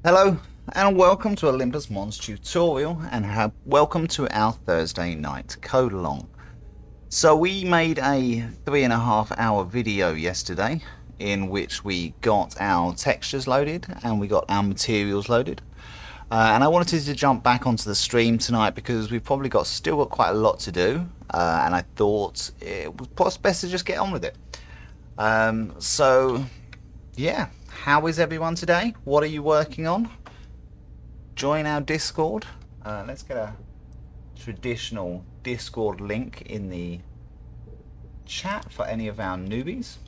Hello and welcome to Olympus Mons tutorial and welcome to our Thursday night code along. So we made a 3.5 hour video yesterday in which we got our textures loaded and we got our materials loaded. And I wanted to jump back onto the stream tonight because we've probably still got quite a lot to do, and I thought it was best to just get on with it. So yeah, how is everyone today? What are you working on? Join our Discord. Let's get a traditional Discord link in the chat for any of our newbies.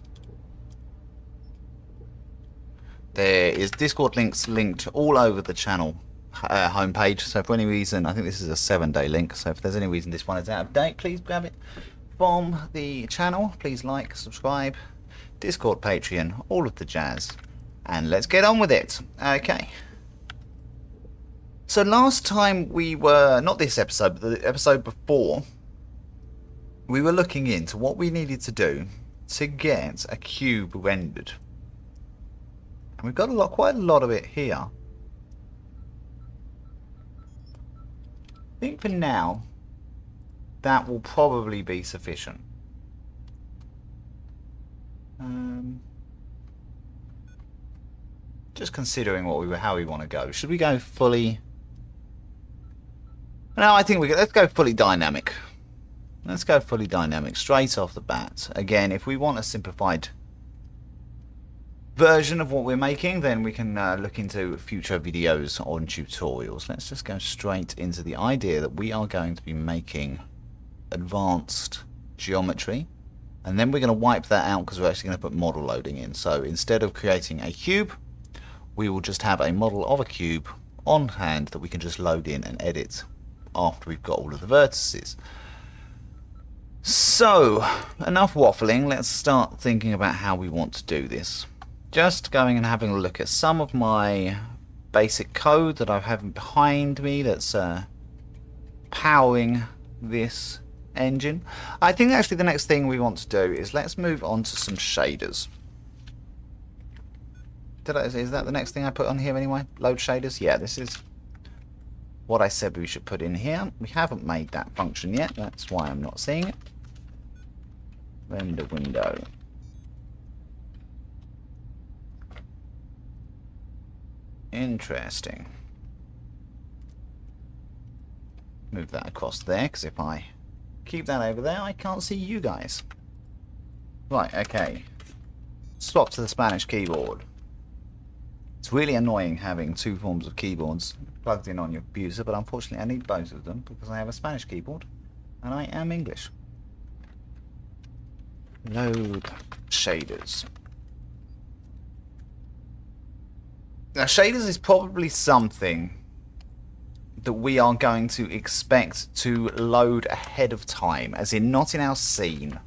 There is Discord links linked all over the channel homepage, so for any reason, I think this is a 7-day link, so if there's any reason this one is out of date, please grab it from the channel. Please like, subscribe, Discord, Patreon, all of the jazz, and let's get on with it. Okay, so last time we were, not this episode, but the episode before, we were looking into what we needed to do to get a cube rendered, and we've got quite a lot of it here. I think for now that will probably be sufficient. Just considering how we want to go. Should we go fully? No, I think let's go fully dynamic. Let's go fully dynamic straight off the bat. Again, if we want a simplified version of what we're making, then we can look into future videos on tutorials. Let's just go straight into the idea that we are going to be making advanced geometry, and then we're going to wipe that out because we're actually going to put model loading in. So instead of creating a cube, we will just have a model of a cube on hand that we can just load in and edit after we've got all of the vertices. So enough waffling, let's start thinking about how we want to do this. Just going and having a look at some of my basic code that I have behind me that's powering this engine. I think actually the next thing we want to do is let's move on to some shaders. Is that the next thing I put on here anyway? Load shaders? Yeah, this is what I said we should put in here. We haven't made that function yet, that's why I'm not seeing it. Render window. Interesting. Move that across there, because if I keep that over there, I can't see you guys. Right, okay. Swap to the Spanish keyboard. It's really annoying having two forms of keyboards plugged in on your computer, but unfortunately I need both of them because I have a Spanish keyboard and I am English. Load shaders. Now shaders is probably something that we are going to expect to load ahead of time, as in not in our scene,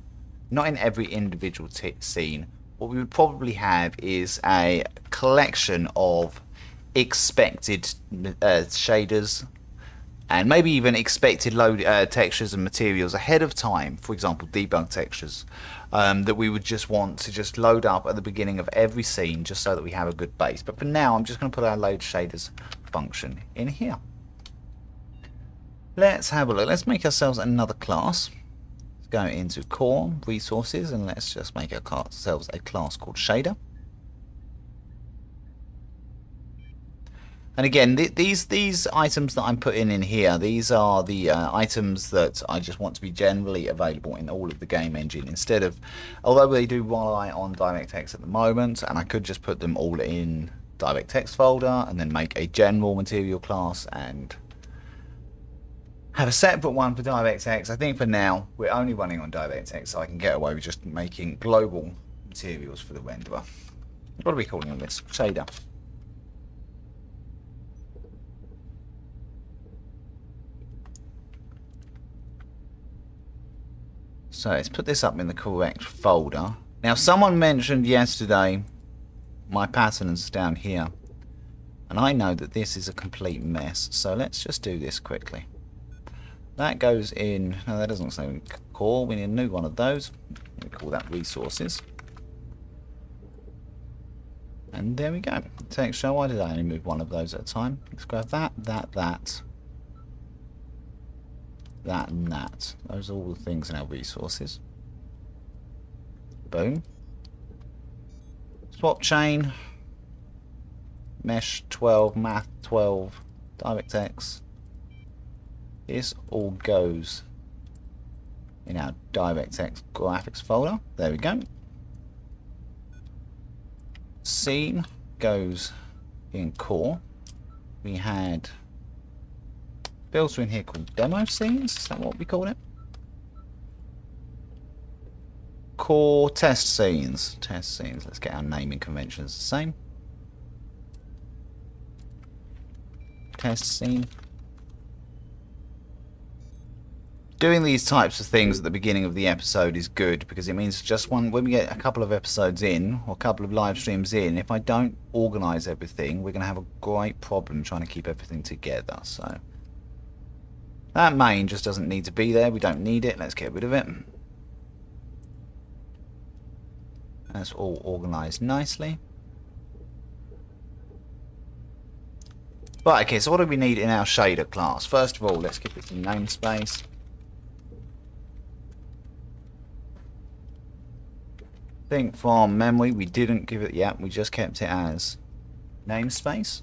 not in every individual scene. What we would probably have is a collection of expected shaders and maybe even expected load textures and materials ahead of time. For example, debug textures that we would just want to just load up at the beginning of every scene just so that we have a good base. But for now, I'm just going to put our load shaders function in here. Let's have a look. Let's make ourselves another class. Go into core resources and let's just make ourselves a class called shader. And again, these items that I'm putting in here, these are the items that I just want to be generally available in all of the game engine, instead of, although they do rely on DirectX at the moment, and I could just put them all in DirectX folder and then make a general material class and have a separate one for DirectX. I think for now we're only running on DirectX, so I can get away with just making global materials for the renderer. What are we calling this? Shader. So let's put this up in the correct folder. Now someone mentioned yesterday my patterns down here, and I know that this is a complete mess, so let's just do this quickly. That goes in, no, that doesn't say core, we need a new one of those. We call that resources. And there we go. Texture, why did I only move one of those at a time? Let's grab that, that, and that. Those are all the things in our resources. Boom. Swap chain. Mesh 12, math 12, DirectX. This all goes in our DirectX graphics folder. There we go. Scene goes in core. We had filter in here called demo scenes. Is that what we call it? Core test scenes. Test scenes. Let's get our naming conventions the same. Test scene. Doing these types of things at the beginning of the episode is good because it means just when we get a couple of episodes in or a couple of live streams in, if I don't organise everything, we're going to have a great problem trying to keep everything together. So that main just doesn't need to be there. We don't need it. Let's get rid of it. That's all organised nicely. Right, okay, so what do we need in our shader class? First of all, let's give it some namespace. I think from memory we didn't give it yet, we just kept it as namespace.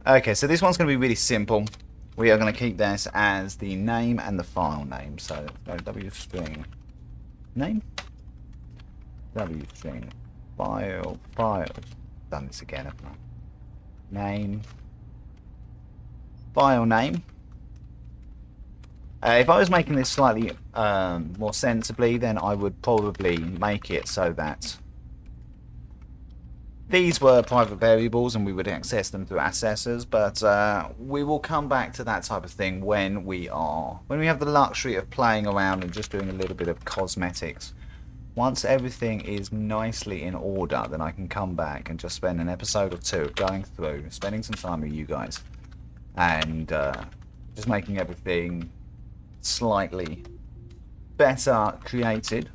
Okay, so this one's going to be really simple. We are going to keep this as the name and the file name. So wstring name, wstring file. Done this again, haven't I? Name, file name. If I was making this slightly more sensibly, then I would probably make it so that these were private variables and we would access them through accessors, but we will come back to that type of thing when we have the luxury of playing around and just doing a little bit of cosmetics. Once everything is nicely in order, then I can come back and just spend an episode or two going through, spending some time with you guys, and just making everything slightly better created.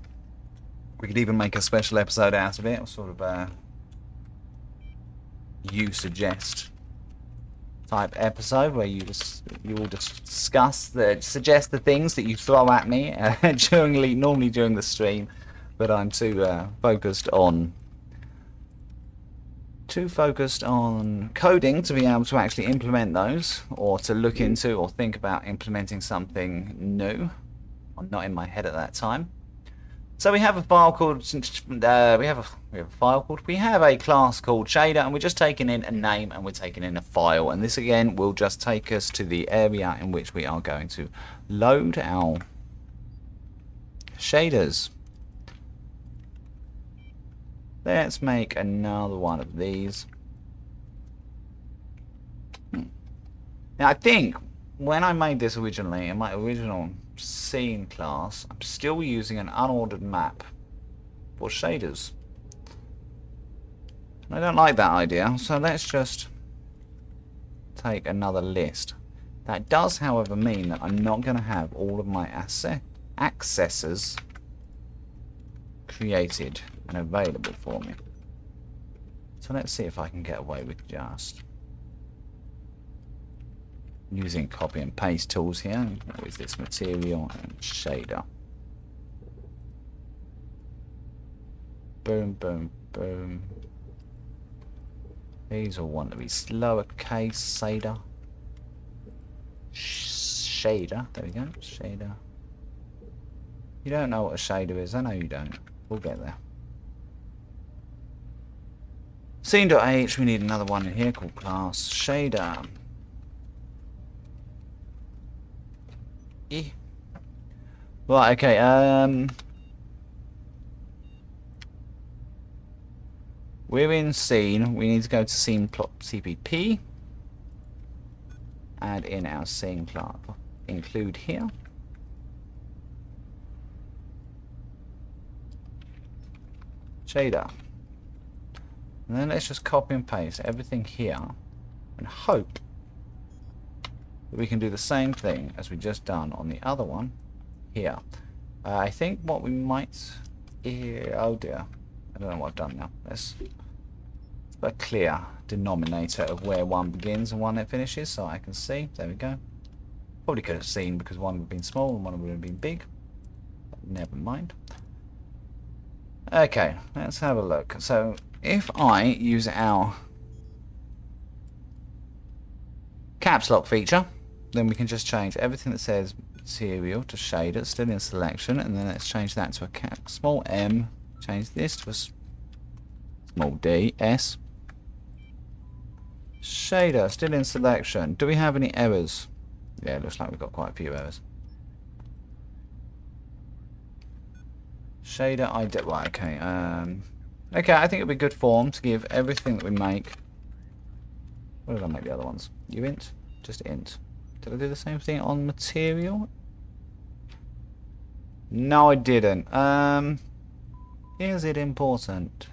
We could even make a special episode out of it, or sort of you suggest type episode where you all discuss suggest the things that you throw at me normally during the stream, but I'm too focused on coding to be able to actually implement those, or to look into or think about implementing something new. I'm not in my head at that time. So we have a file called we have a class called shader, and we're just taking in a name and we're taking in a file, and this again will just take us to the area in which we are going to load our shaders. Let's make another one of these. Now I think when I made this originally, in my original scene class, I'm still using an unordered map for shaders. I don't like that idea, so let's just take another list. That does, however, mean that I'm not going to have all of my accessors created and available for me. So let's see if I can get away with just using copy and paste tools here. What is this? Material and shader. Boom, boom, boom. These all want to be lowercase shader. Shader. There we go. Shader. You don't know what a shader is. I know you don't. We'll get there. Scene.h, we need another one in here called class shader. Right, okay, we're in scene. We need to go to scene plot CPP. Add in our scene class. Include here. Shader. And then let's just copy and paste everything here and hope that we can do the same thing as we just done on the other one here. I think what we might Yeah, oh dear. I don't know what I've done now. Let's put a clear denominator of where one begins and one it finishes so I can see. There we go. Probably could have seen because one would have been small and one would have been big. But never mind. Okay, let's have a look. So if I use our caps lock feature, then we can just change everything that says material to shader, still in selection, and then let's change that to a small m, change this to a small d, s. Shader, still in selection. Do we have any errors? Yeah, it looks like we've got quite a few errors. Shader ID, right, okay. Okay, I think it'd be good form to give everything that we make. What did I make the other ones? Uint? Just int. Did I do the same thing on material? No, I didn't. Is it important?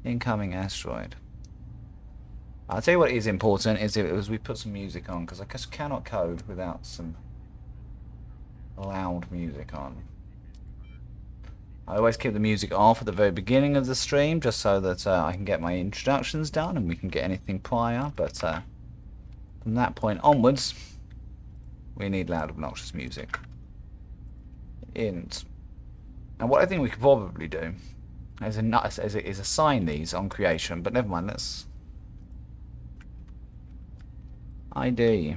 Incoming asteroid. I'll tell you what is important is if we put some music on, because I just cannot code without some loud music on. I always keep the music off at the very beginning of the stream, just so that I can get my introductions done and we can get anything prior, but from that point onwards, we need loud, obnoxious music. Int. And what I think we could probably do is assign these on creation, but never mind, let's... ID.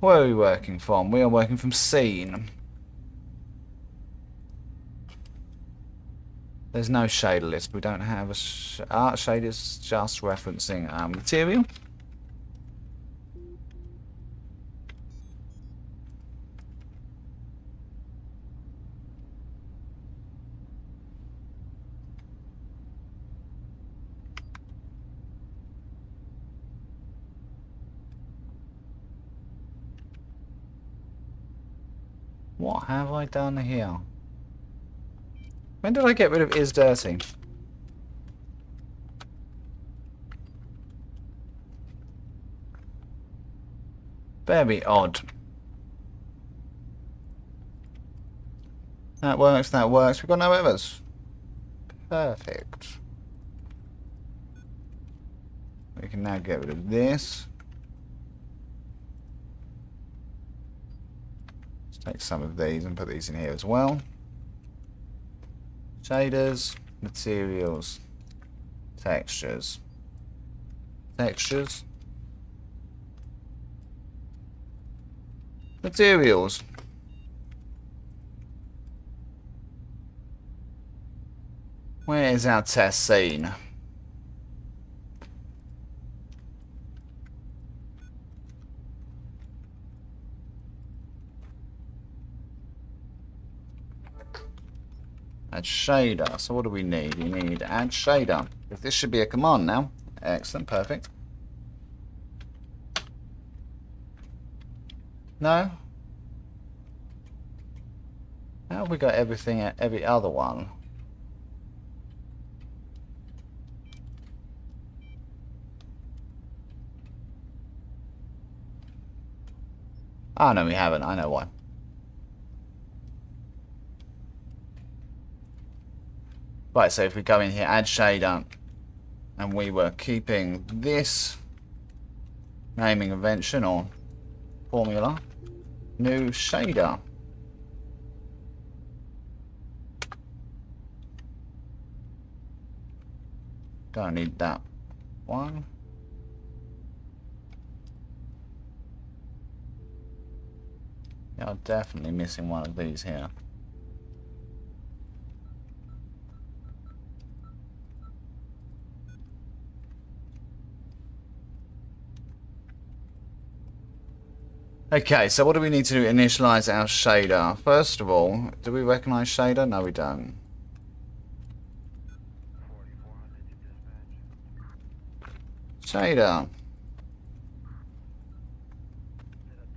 Where are we working from? We are working from scene. There's no shader list. We don't have a shader is just referencing our material. What have I done here? When did I get rid of is dirty? Very odd. That works, that works. We've got no errors. Perfect. We can now get rid of this. Take some of these and put these in here as well. Shaders, materials, textures, textures, materials. Where is our test scene? Add shader. So what do we need? We need add shader. If this should be a command now. Excellent, perfect. No? How have we got everything at every other one? Oh no, we haven't. I know why. Right, so if we go in here, add shader, and we were keeping this naming convention or formula, new shader. Don't need that one. Yeah, I'm definitely missing one of these here. Okay, so what do we need to do to initialize our shader? First of all, do we recognize shader? No, we don't. Shader.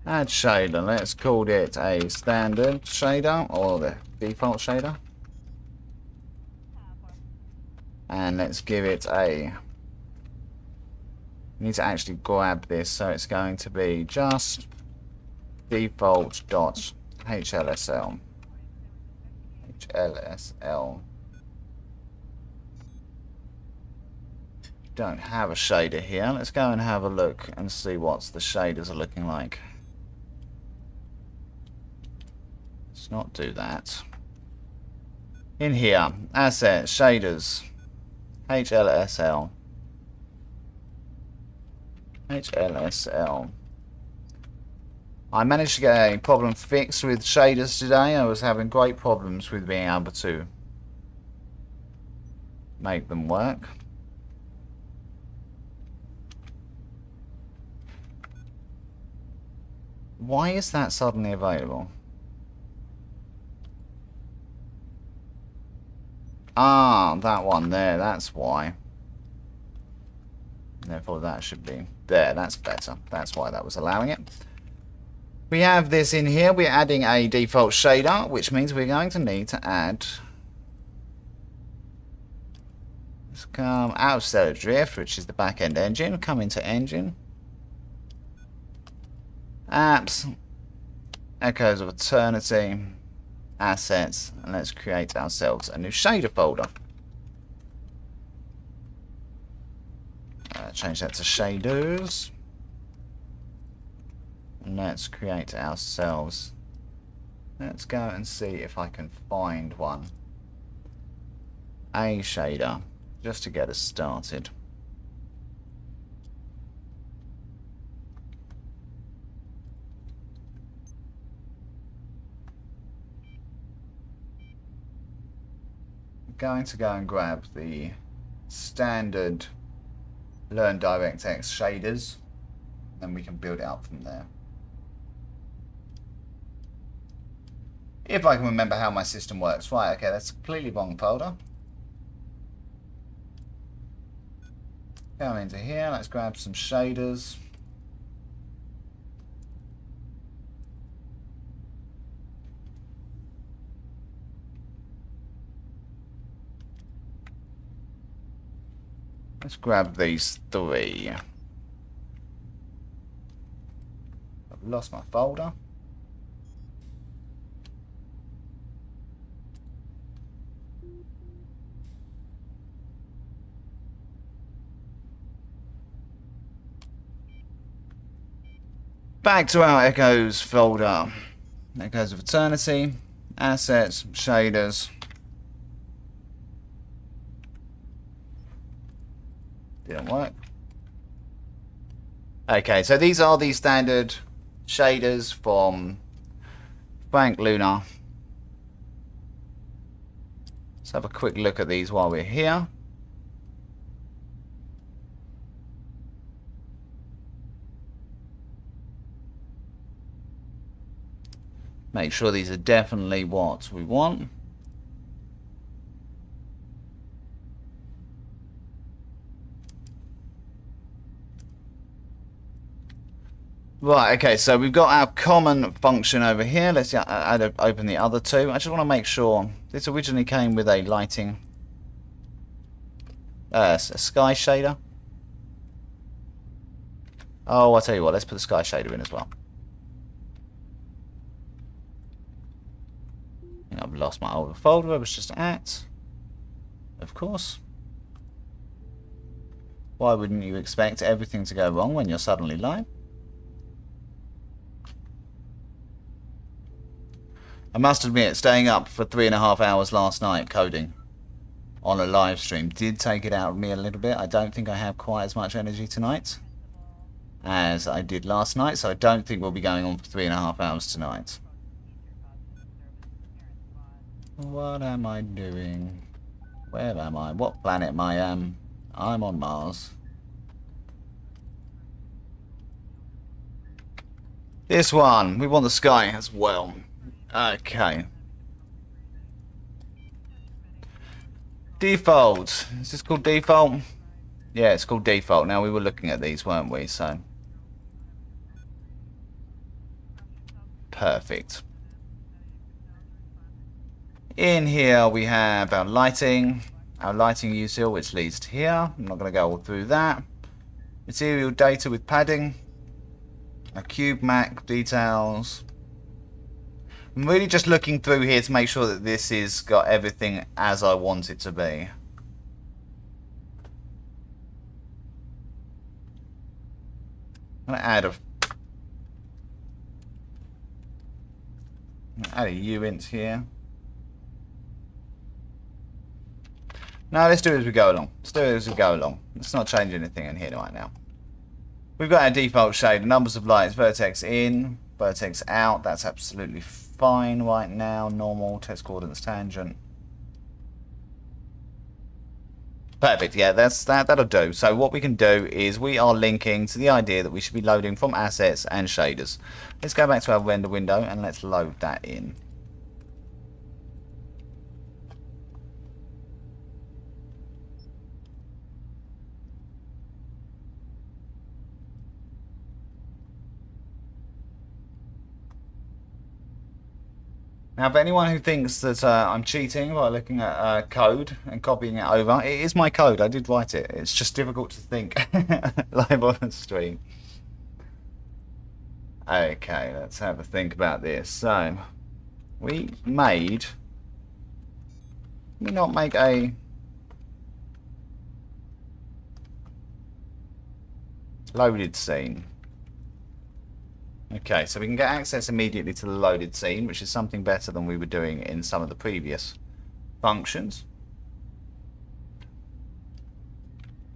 Add shader. Let's call it a standard shader or the default shader. And let's give it a... We need to actually grab this, so it's going to be just default dot HLSL. HLSL. Don't have a shader here. Let's go and have a look and see what the shaders are looking like. Let's not do that. In here, assets, shaders, HLSL. HLSL. I managed to get a problem fixed with shaders today. I was having great problems with being able to make them work. Why is that suddenly available? Ah, that one there, that's why. Therefore that should be there, that's better. That's why that was allowing it. We have this in here, we're adding a default shader, which means we're going to need to add... Let's come out of Stellar Drift, which is the back-end engine, come into engine. Apps, Echoes of Eternity, Assets, and let's create ourselves a new shader folder. Change that to shaders. And let's create ourselves. Let's go and see if I can find one. A shader, just to get us started. Going to go and grab the standard Learn DirectX shaders, then we can build it up from there. If I can remember how my system works. Right, okay, that's a completely wrong folder. Go into here, let's grab some shaders. Let's grab these three. I've lost my folder. Back to our Echoes folder. Echoes of Eternity, Assets, Shaders. Didn't work. Okay, so these are the standard shaders from Frank Lunar. Let's have a quick look at these while we're here. Make sure these are definitely what we want. Right, okay, so we've got our common function over here. Let's open the other two. I just want to make sure this originally came with a lighting, a sky shader. Oh, I'll tell you what, let's put the sky shader in as well. I think I've lost my old folder I was just at. Of course. Why wouldn't you expect everything to go wrong when you're suddenly live? I must admit, staying up for 3.5 hours last night coding on a live stream did take it out of me a little bit. I don't think I have quite as much energy tonight as I did last night, so I don't think we'll be going on for 3.5 hours tonight. What am I doing? Where am I? What planet am I on? I'm on Mars. This one, we want the sky as well. Okay. Default. Is this called default? Yeah, it's called default. Now, we were looking at these, weren't we? So. Perfect. In here, we have our lighting util, which leads to here. I'm not going to go all through that. Material data with padding. A cube Mac details. I'm really just looking through here to make sure that this has got everything as I want it to be. I'm going to add a uint here. No, let's do it as we go along. Let's not change anything in here right now. We've got our default shade, numbers of lights, vertex in, vertex out. That's absolutely fine right now. Normal, test coordinates, tangent. Perfect, yeah, that'll do. So what we can do is we are linking to the idea that we should be loading from assets and shaders. Let's go back to our render window and let's load that in. Now, for anyone who thinks that I'm cheating by looking at code and copying it over, it is my code. I did write it. It's just difficult to think live on the stream. Okay, let's have a think about this. So, we not make a loaded scene. Okay, so we can get access immediately to the loaded scene, which is something better than we were doing in some of the previous functions.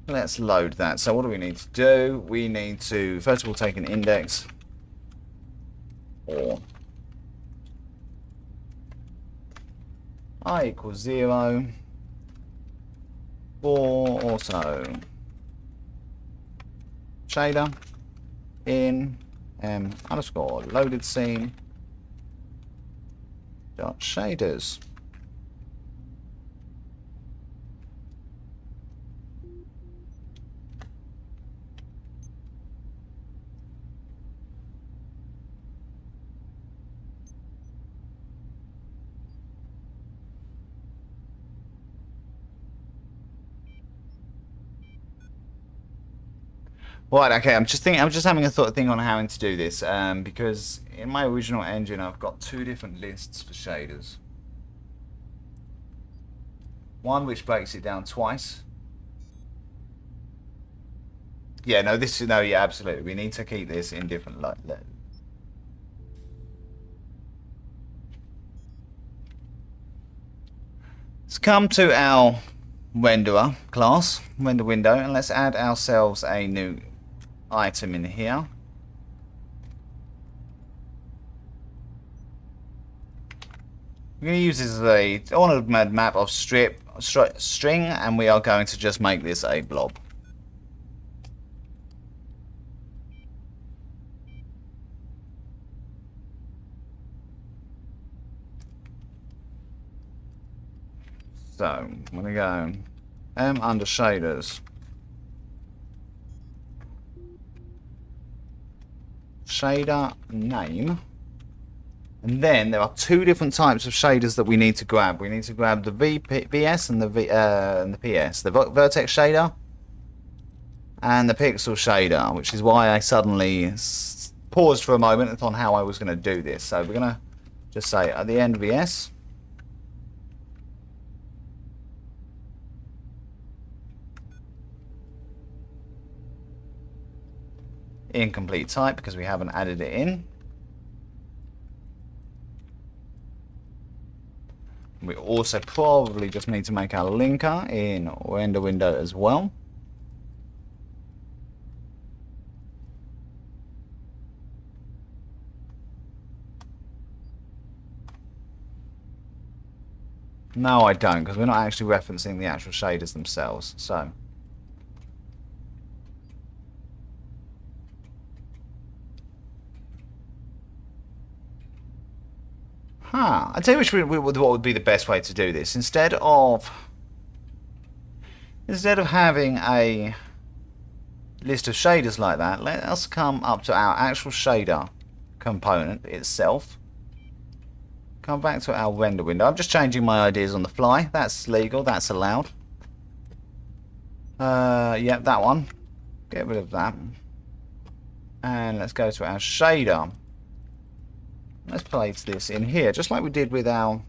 Let's load that. So what do we need to do? We need to, first of all, take an index. Or I equals 0 for auto shader in underscore loaded scene dot shaders. Right, okay, I'm just having a thing on how to do this, because in my original engine I've got two different lists for shaders. One which breaks it down twice. Yeah, no, yeah, absolutely. We need to keep this in different Let's come to our renderer class, render window, and let's add ourselves a new item in here. We're going to use this as a ordered map of string, and we are going to just make this a blob. So I'm going to go under shaders. Shader name, and then there are two different types of shaders that we need to grab. We need to grab the VS and the PS, the vertex shader and the pixel shader, which is why I suddenly paused for a moment on how I was going to do this. So we're going to just say at the end VS. Incomplete type because we haven't added it in. We also probably just need to make our linker in render window as well. No, I don't, because we're not actually referencing the actual shaders themselves. So I tell you what would be the best way to do this. Instead of having a list of shaders like that, let us come up to our actual shader component itself. Come back to our render window. I'm just changing my ideas on the fly. That's legal. That's allowed. Yep, that one. Get rid of that. And let's go to our shader. Let's place this in here, just like we did with our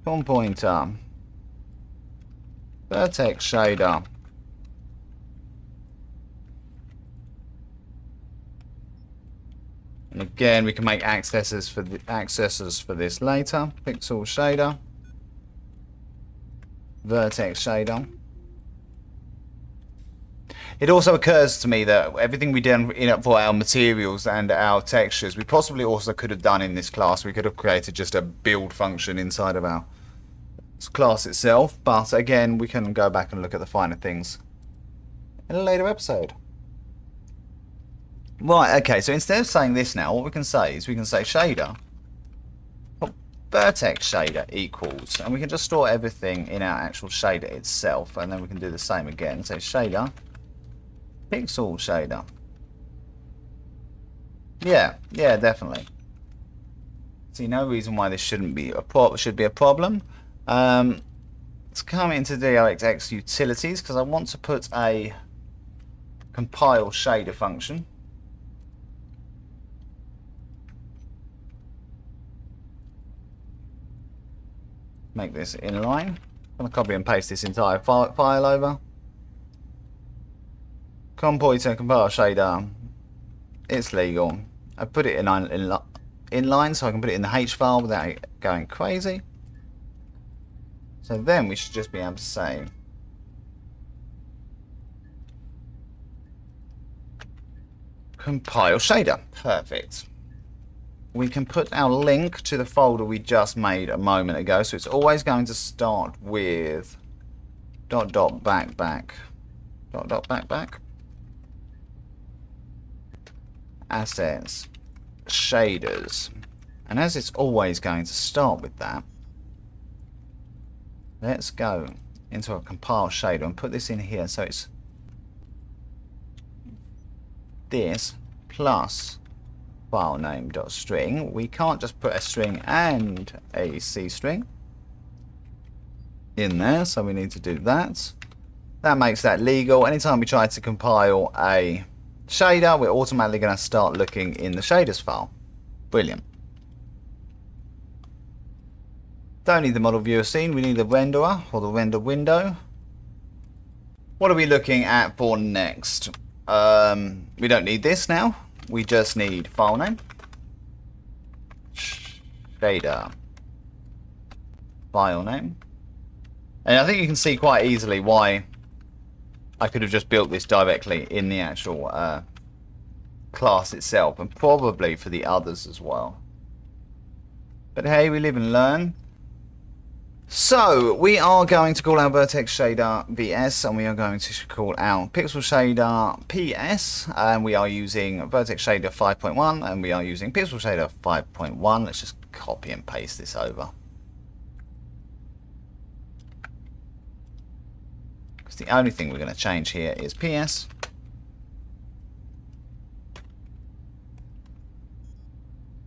form pointer, vertex shader. And again, we can make accessors for this later. Pixel shader, vertex shader. It also occurs to me that everything we did for our materials and our textures, we possibly also could have done in this class. We could have created just a build function inside of our class itself. But again, we can go back and look at the finer things in a later episode. Right, okay, so instead of saying this now, what we can say is we can say shader, vertex shader equals, and we can just store everything in our actual shader itself, and then we can do the same again. So shader, pixel shader. Yeah, definitely. See, no reason why this shouldn't be a problem. Let's come into DirectX utilities, because I want to put a compile shader function. Make this inline. I'm going to copy and paste this entire file over. Pointer compile shader. It's legal. I put it inline so I can put it in the H file without going crazy. So then we should just be able to say compile shader. Perfect. We can put our link to the folder we just made a moment ago. So it's always going to start with ... backback assets shaders. And as it's always going to start with that, let's go into a compile shader and put this in here. So it's this plus file name.string. We can't just put a string and a C string in there, so we need to do that. That makes that legal. Anytime we try to compile a shader, we're automatically going to start looking in the shaders file. Brilliant. Don't need the model viewer scene, we need the renderer or the render window. What are we looking at for next? We don't need this now. We just need file name, shader, file name. And I think you can see quite easily why I could have just built this directly in the actual class itself, and probably for the others as well. But hey, we live and learn. So we are going to call our vertex shader VS, and we are going to call our pixel shader PS, and we are using vertex shader 5.1, and we are using pixel shader 5.1. Let's just copy and paste this over, because the only thing we're going to change here is PS.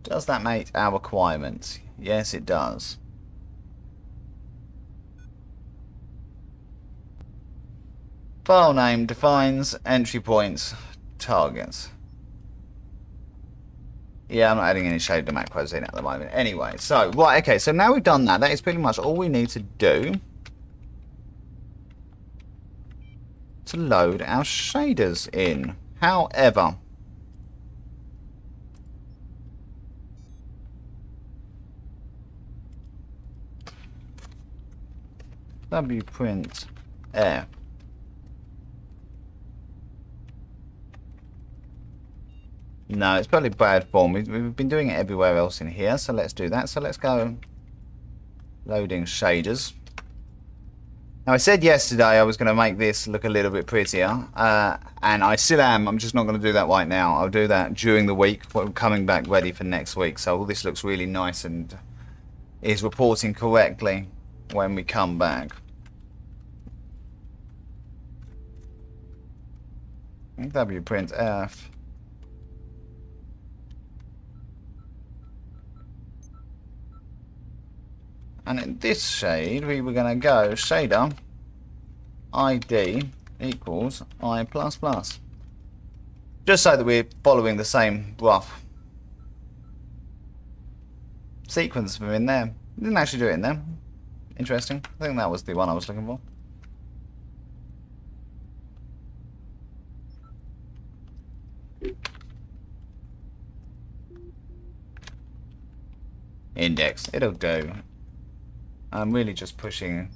Does that meet our requirements? Yes, it does. File name defines entry points, targets. Yeah, I'm not adding any shader macros in at the moment. Anyway, so, right, okay, so now we've done that. That is pretty much all we need to do to load our shaders in. However, wprintf. No, it's probably bad form. We've been doing it everywhere else in here, so let's do that. So let's go loading shaders. Now, I said yesterday I was going to make this look a little bit prettier, and I still am. I'm just not going to do that right now. I'll do that during the week. We're coming back ready for next week, so all this looks really nice and is reporting correctly when we come back. wprintf. And in this shade, we were going to go shader ID equals I plus plus. Just so that we're following the same rough sequence from in there. Didn't actually do it in there. Interesting. I think that was the one I was looking for. Index. It'll do. I'm really just pushing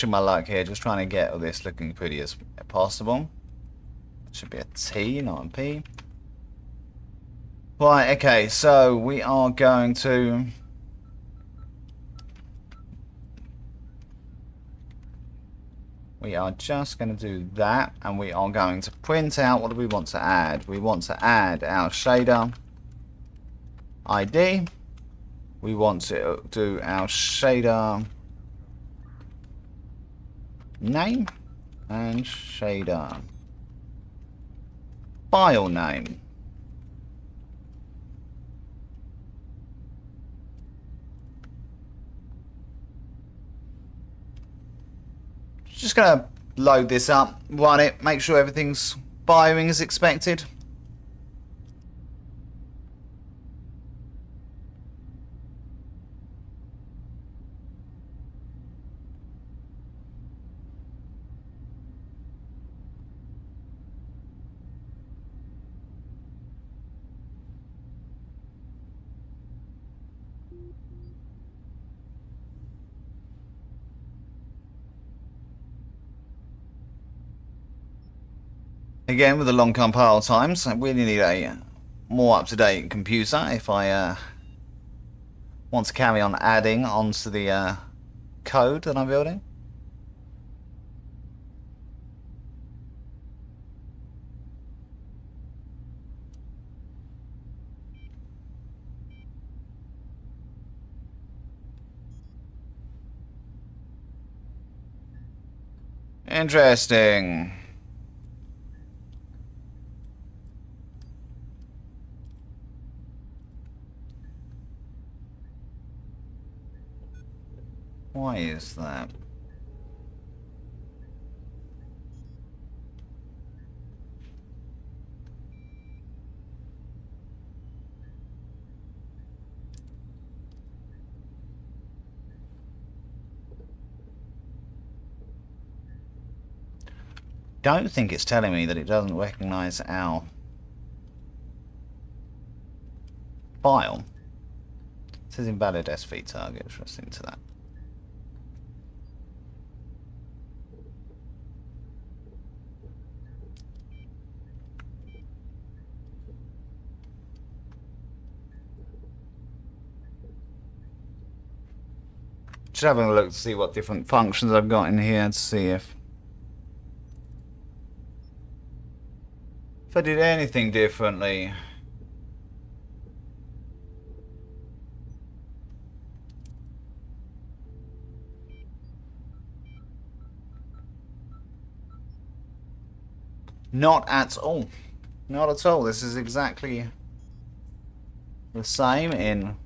my luck here, just trying to get all this looking pretty as possible. Should be a T, not a P. Right, okay, so we are going to... We are just going to do that, and we are going to print out, what do we want to add? We want to add our shader ID. We want to do our shader name and shader file name. Just going to load this up, run it, make sure everything's firing as expected. Again, with the long compile times, I really need a more up-to-date computer if I want to carry on adding onto the code that I'm building. Interesting. Why is that? Don't think it's telling me that it doesn't recognize our file. It says invalid SV target. Let's into that. Just having a look to see what different functions I've got in here to see if I did anything differently. Not at all. Not at all. This is exactly the same in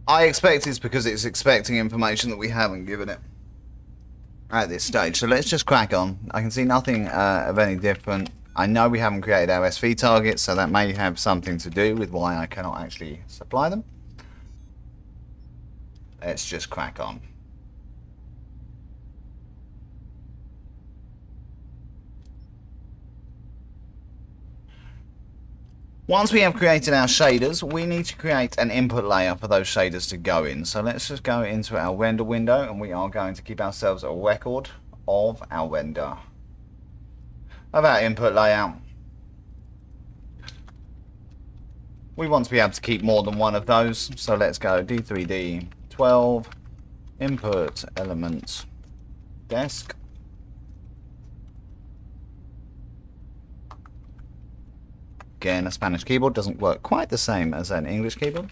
I expect it's because it's expecting information that we haven't given it at this stage. So let's just crack on. I can see nothing of any different. I know we haven't created our SV targets, so that may have something to do with why I cannot actually supply them. Let's just crack on. Once we have created our shaders, we need to create an input layer for those shaders to go in. So let's just go into our render window, and we are going to keep ourselves a record of our render, of our input layout. We want to be able to keep more than one of those, so let's go D3D 12 input element desk. Again, a Spanish keyboard doesn't work quite the same as an English keyboard.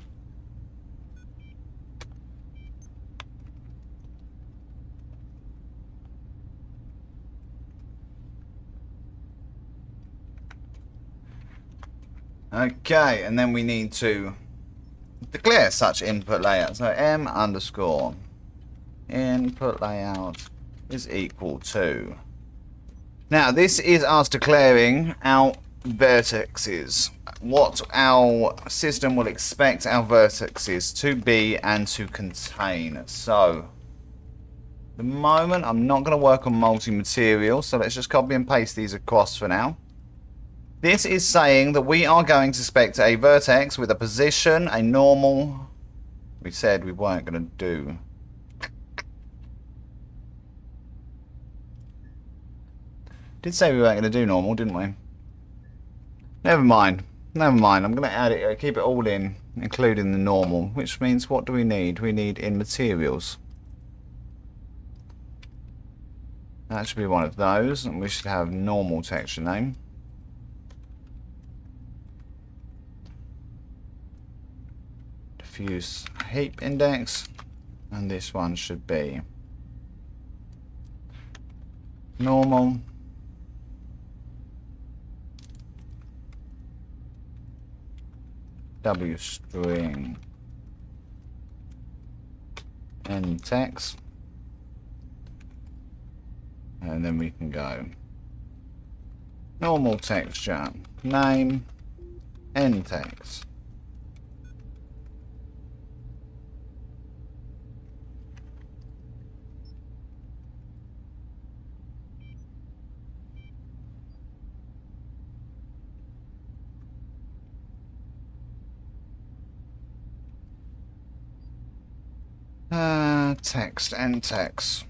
Okay, and then we need to declare such input layout. So m underscore input layout is equal to. Now this is us declaring our vertices, what our system will expect our vertices to be and to contain. So at the moment I'm not going to work on multi-material, so let's just copy and paste these across for now. This is saying that we are going to expect a vertex with a position, a normal. We said we weren't going to do. Did say we weren't going to do normal, didn't we? Never mind. Never mind. I'm going to add it, keep it all in, including the normal, which means what do we need? We need in materials. That should be one of those, and we should have normal texture name. Diffuse heap index, and this one should be normal. W string n text, and then we can go normal texture name n text. Text and text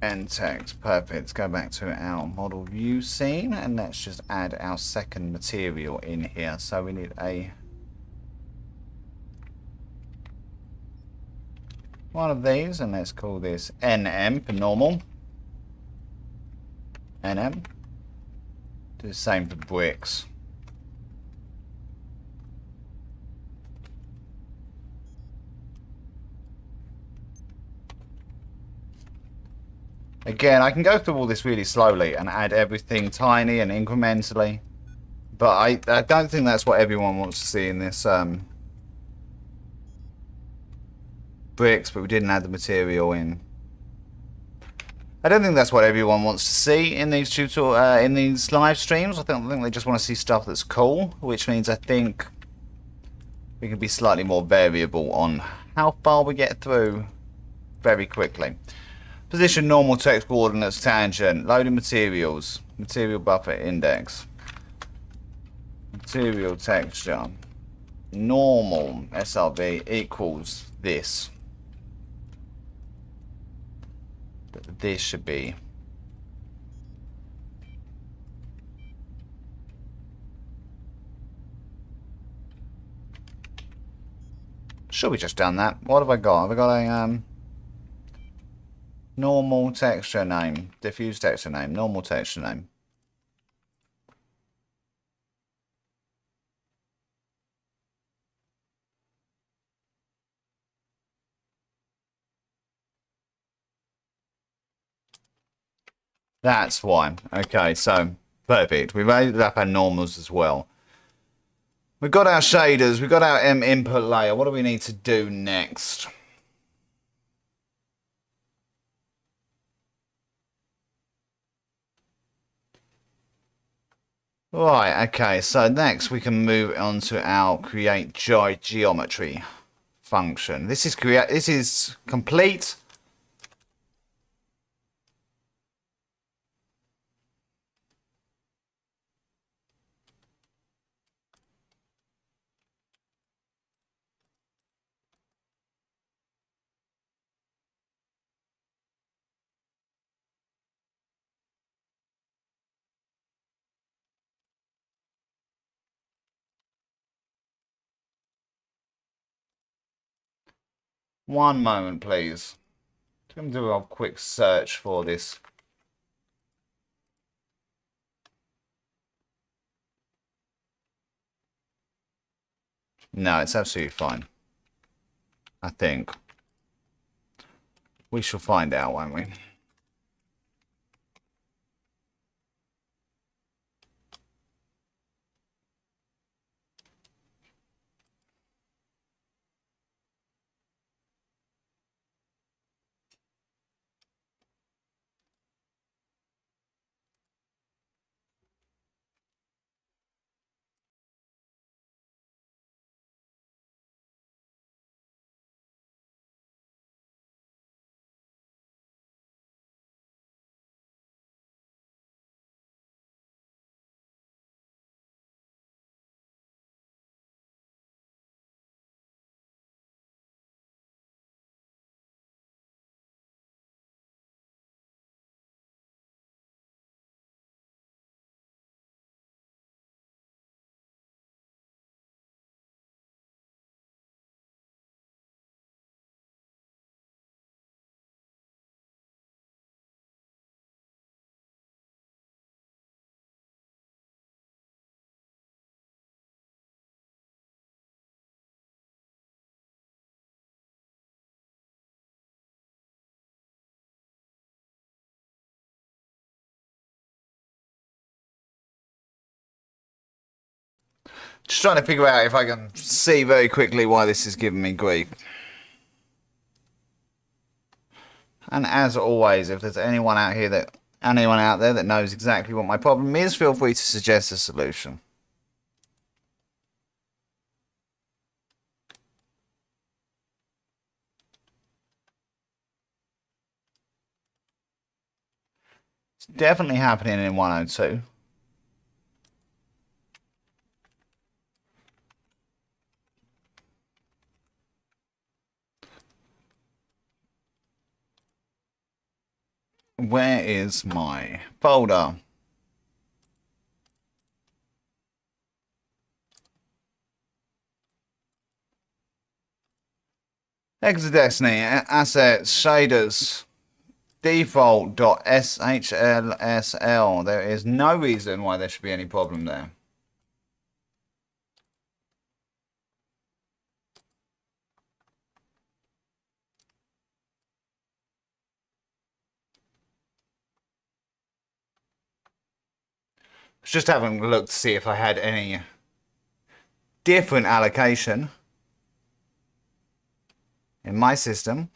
and text. Perfect. Let's go back to our model view scene and let's just add our second material in here. So we need a one of these, and let's call this NM for normal. NM. Do the same for bricks. Again, I can go through all this really slowly and add everything tiny and incrementally, but I don't think that's what everyone wants to see in this bricks, but we didn't add the material in. I don't think that's what everyone wants to see in these in these live streams. I think they just want to see stuff that's cool, which means I think we can be slightly more variable on how far we get through very quickly. Position, normal, text, coordinates, tangent, loading materials, material buffer index, material texture, normal, SRV equals this. This should be should we just done that? What have I got? Have I got a normal texture name, diffuse texture name, normal texture name. That's why. Okay, so perfect. We've added up our normals as well. We've got our shaders, we've got our input layer. What do we need to do next? Right, okay, so next we can move on to our create geometry function. This is complete. One moment, please. I'm going to do a quick search for this. No, it's absolutely fine. I think. We shall find out, won't we? Just trying to figure out if I can see very quickly why this is giving me grief. And as always, if there's anyone out there that knows exactly what my problem is, feel free to suggest a solution. It's definitely happening in 102. Where is my folder? Exodestiny, assets, shaders, default.shlsl. There is no reason why there should be any problem there. Just having a look to see if I had any different allocation in my system.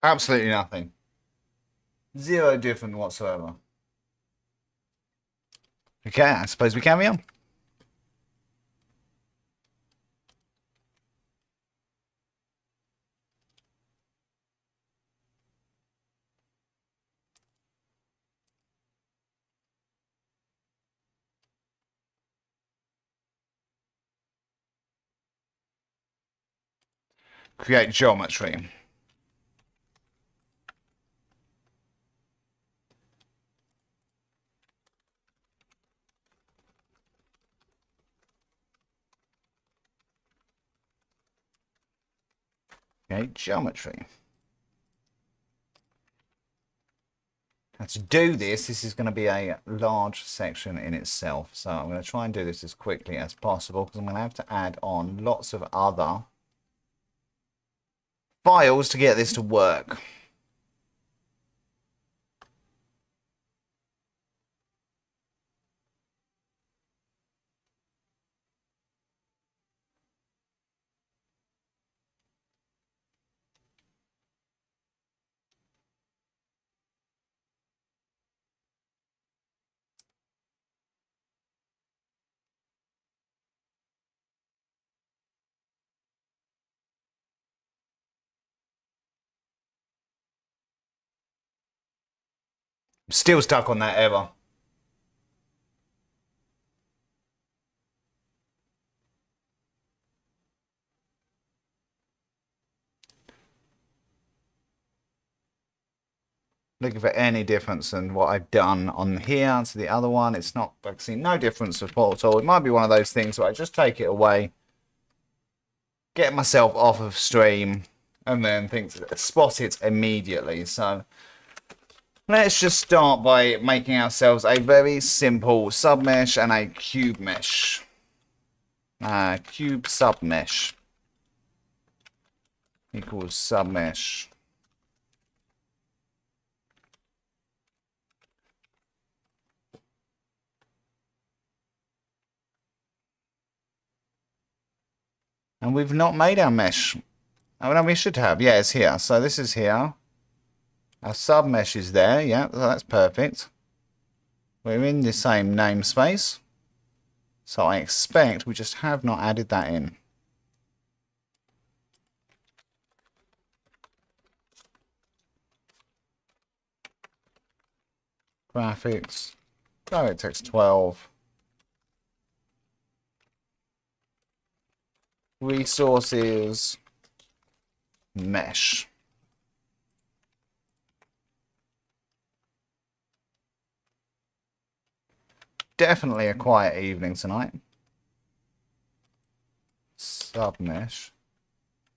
Absolutely nothing. Zero different whatsoever. Okay, I suppose we carry on. Create geometry. Okay, geometry. Now to do this is going to be a large section in itself. So I'm going to try and do this as quickly as possible because I'm going to have to add on lots of other files to get this to work. I'm still stuck on that error. looking for any difference in what I've done on here to the other one. It's not, I see no difference at all. It might be one of those things where I just take it away, get myself off of stream, and then spot it immediately. So let's just start by making ourselves a very simple submesh and a cube mesh. Cube submesh equals submesh. And we've not made our mesh. Oh, no, we should have. Yeah, it's here. So this is here. Our submesh is there. Yeah, so that's perfect. We're in the same namespace. So I expect we just have not added that in. Graphics. DirectX 12. Resources. Mesh. Definitely a quiet evening tonight. Submesh.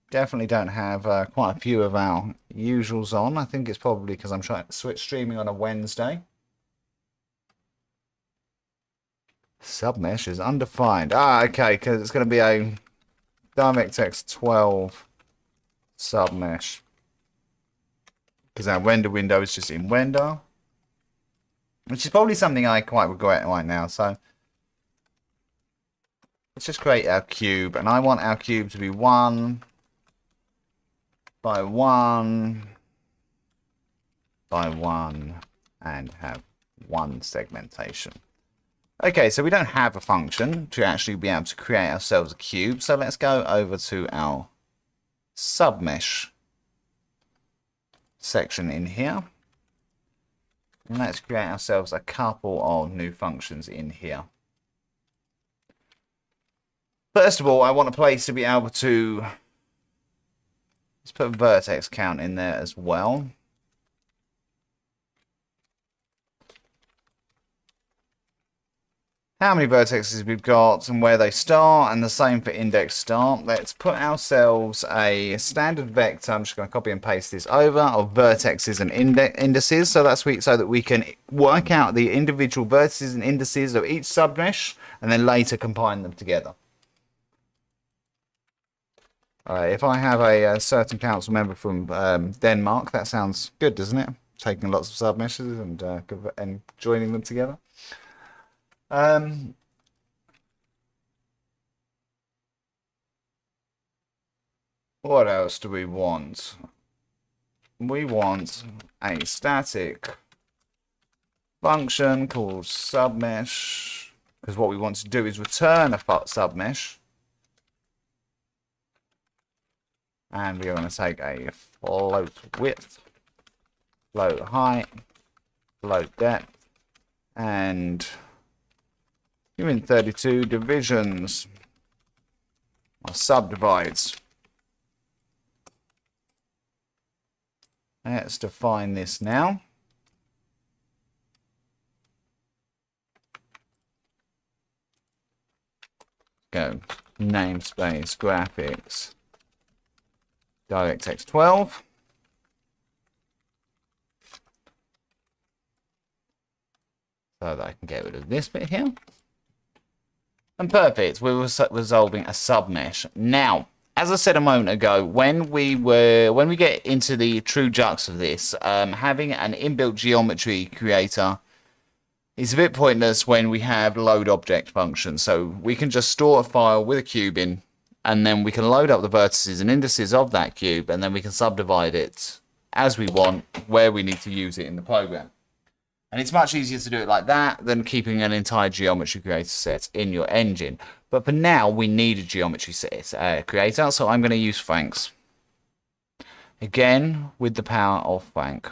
Definitely don't have quite a few of our usuals on. I think it's probably because I'm trying to switch streaming on a Wednesday. Submesh is undefined. Okay, because it's going to be a DirectX 12 submesh. Because our render window is just in render. Which is probably something I quite regret right now. So let's just create our cube. And I want our cube to be 1 by 1 by 1 and have 1 segmentation. Okay, so we don't have a function to actually be able to create ourselves a cube. So let's go over to our submesh section in here. And let's create ourselves a couple of new functions in here. First of all, I want a place to be able to... Let's put a vertex count in there as well. How many vertexes we've got and where they start, and the same for index start. Let's put ourselves a standard vector. I'm just going to copy and paste this over of vertexes and indices. So that's so that we can work out the individual vertices and indices of each submesh and then later combine them together. If I have a certain council member from Denmark, that sounds good, doesn't it? Taking lots of submeshes and joining them together. What else do we want? We want a static function called submesh, because what we want to do is return a submesh. And we're going to take a float width, float height, float depth, and you're in 32 divisions or subdivides. Let's define this now. Go namespace graphics DirectX 12. So that I can get rid of this bit here. And perfect, we were resolving a submesh. Now, as I said a moment ago, when we get into the true jux of this, having an inbuilt geometry creator is a bit pointless when we have load object functions. So we can just store a file with a cube in, and then we can load up the vertices and indices of that cube, and then we can subdivide it as we want, where we need to use it in the program. And it's much easier to do it like that than keeping an entire geometry creator set in your engine. But for now, we need a geometry set creator, so I'm going to use Frank's. Again, with the power of Frank.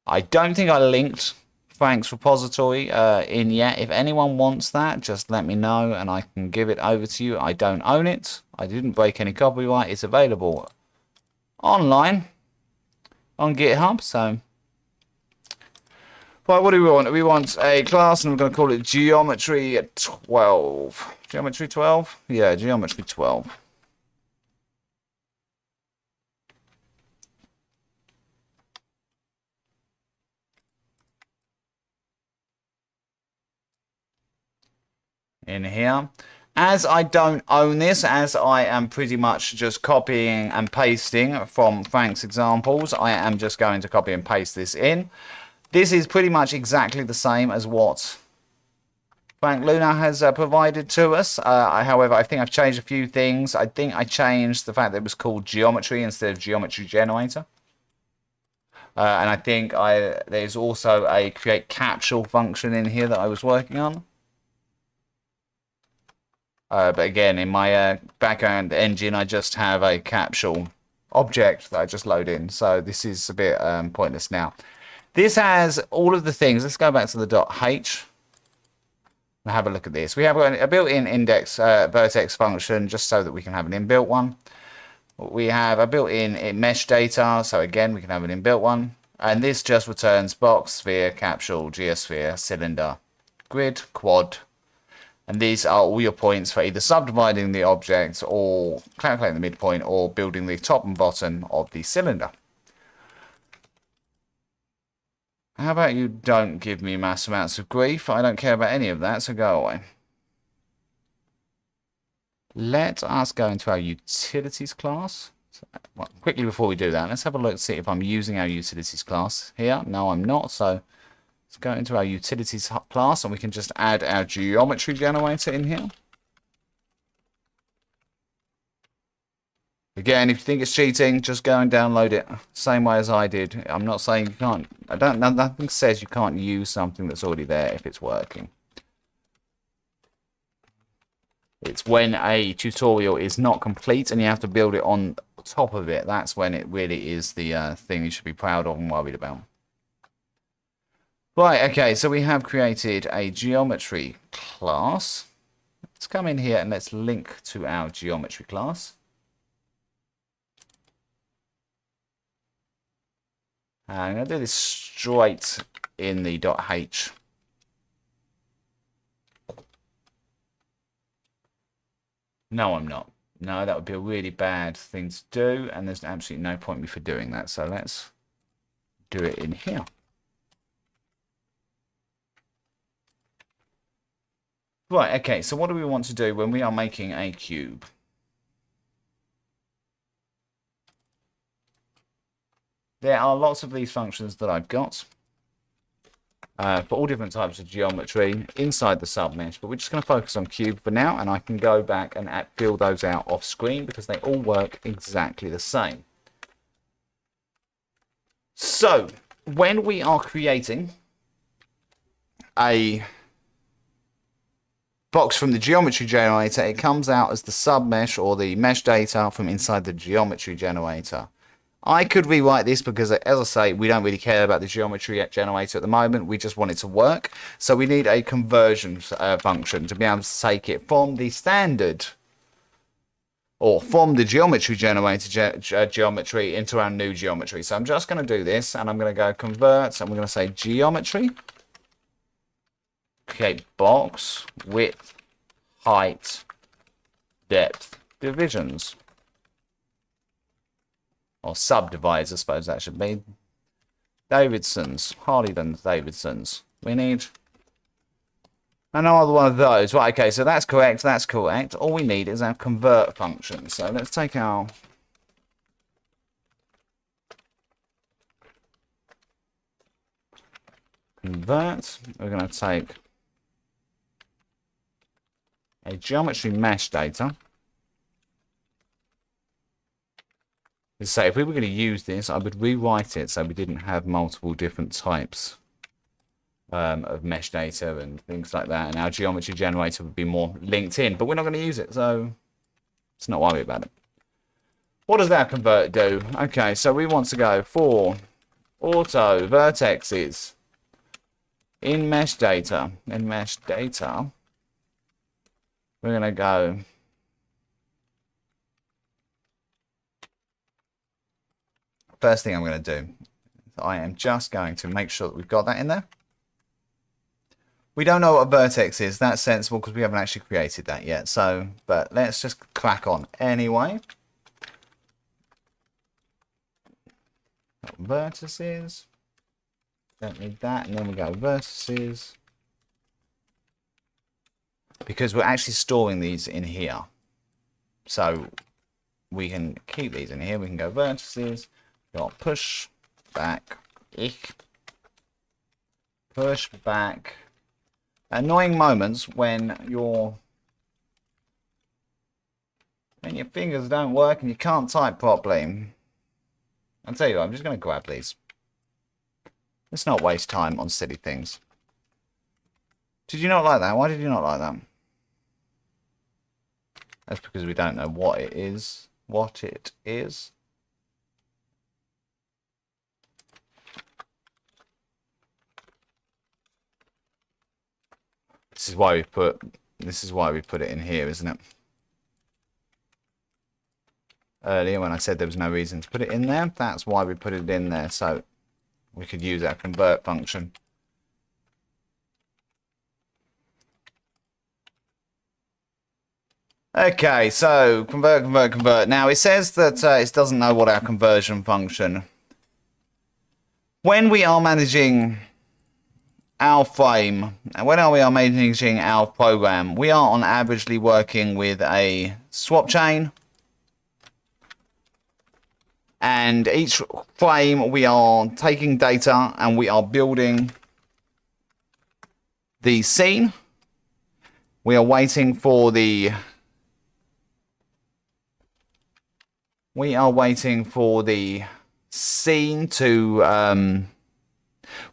I don't think I linked Frank's repository in yet. If anyone wants that, just let me know and I can give it over to you. I don't own it. I didn't break any copyright. It's available online on GitHub. So, right, what do we want? We want a class, and we're going to call it Geometry 12. Geometry 12? Yeah, Geometry 12. In here. As I don't own this, as I am pretty much just copying and pasting from Frank's examples, I am just going to copy and paste this in. This is pretty much exactly the same as what Frank Luna has provided to us. However, I think I've changed a few things. I think I changed the fact that it was called Geometry instead of Geometry Generator. And I think there's also a create capsule function in here that I was working on. But again, in my background engine, I just have a capsule object that I just load in. So this is a bit pointless now. This has all of the things. Let's go back to the .h and have a look at this. We have a built-in index vertex function just so that we can have an inbuilt one. We have a built-in mesh data. So again, we can have an inbuilt one. And this just returns box, sphere, capsule, geosphere, cylinder, grid, quad. And these are all your points for either subdividing the object or calculating the midpoint or building the top and bottom of the cylinder. How about you don't give me mass amounts of grief? I don't care about any of that, so go away. Let us go into our utilities class. So, well, quickly before we do that, let's have a look, see if I'm using our utilities class here. No, I'm not, so let's go into our utilities class and we can just add our geometry generator in here. Again, if you think it's cheating, just go and download it. Same way as I did. I'm not saying you can't. Nothing says you can't use something that's already there if it's working. It's when a tutorial is not complete and you have to build it on top of it. That's when it really is the thing you should be proud of and worried about. Right, okay, so we have created a geometry class. Let's come in here and let's link to our geometry class. I'm going to do this straight in the .h. No, I'm not. No, that would be a really bad thing to do, and there's absolutely no point in me for doing that. So let's do it in here. Right, okay, so what do we want to do when we are making a cube? There are lots of these functions that I've got for all different types of geometry inside the submesh, but we're just going to focus on cube for now, and I can go back and fill those out off screen because they all work exactly the same. So, when we are creating a box from the geometry generator, it comes out as the submesh or the mesh data from inside the geometry generator. I could rewrite this because, as I say, we don't really care about the geometry generator at the moment. We just want it to work. So we need a conversion function to be able to take it from the standard or from the geometry generator geometry into our new geometry. So I'm just going to do this and I'm going to go convert and we're going to say geometry, create box, width, height, depth, divisions. Or subdivides, I suppose that should be. Davidsons. Harley-Davidsons. We need another one of those. Right, okay, so that's correct. That's correct. All we need is our convert function. So let's take our convert. We're going to take a geometry mesh data. So if we were going to use this, I would rewrite it so we didn't have multiple different types of mesh data and things like that. And our geometry generator would be more linked in, but we're not going to use it, so let's not worry about it. What does that convert do? Okay, so we want to go for auto vertexes in mesh data. In mesh data, we're going to go first thing I'm going to do, I am just going to make sure that we've got that in there. We don't know what a vertex is. That's sensible because we haven't actually created that yet. So, but let's just crack on anyway. Vertices. Don't need that. And then we go vertices. Because we're actually storing these in here. So we can keep these in here. We can go vertices. Got push back. Push back. Annoying moments when your fingers don't work and you can't type properly. I'll tell you what, I'm just going to grab these. Let's not waste time on silly things. Did you not like that? Why did you not like that? That's because we don't know what it is. What it is. This is why we put it in here, isn't it? Earlier when I said there was no reason to put it in there, that's why we put it in there, so we could use our convert function. Okay, so convert. Now it says that it doesn't know what our conversion function. When we are managing our frame, and when we are managing our program, we are on averagely working with a swap chain. And each frame we are taking data and we are building the scene. We are waiting for the scene to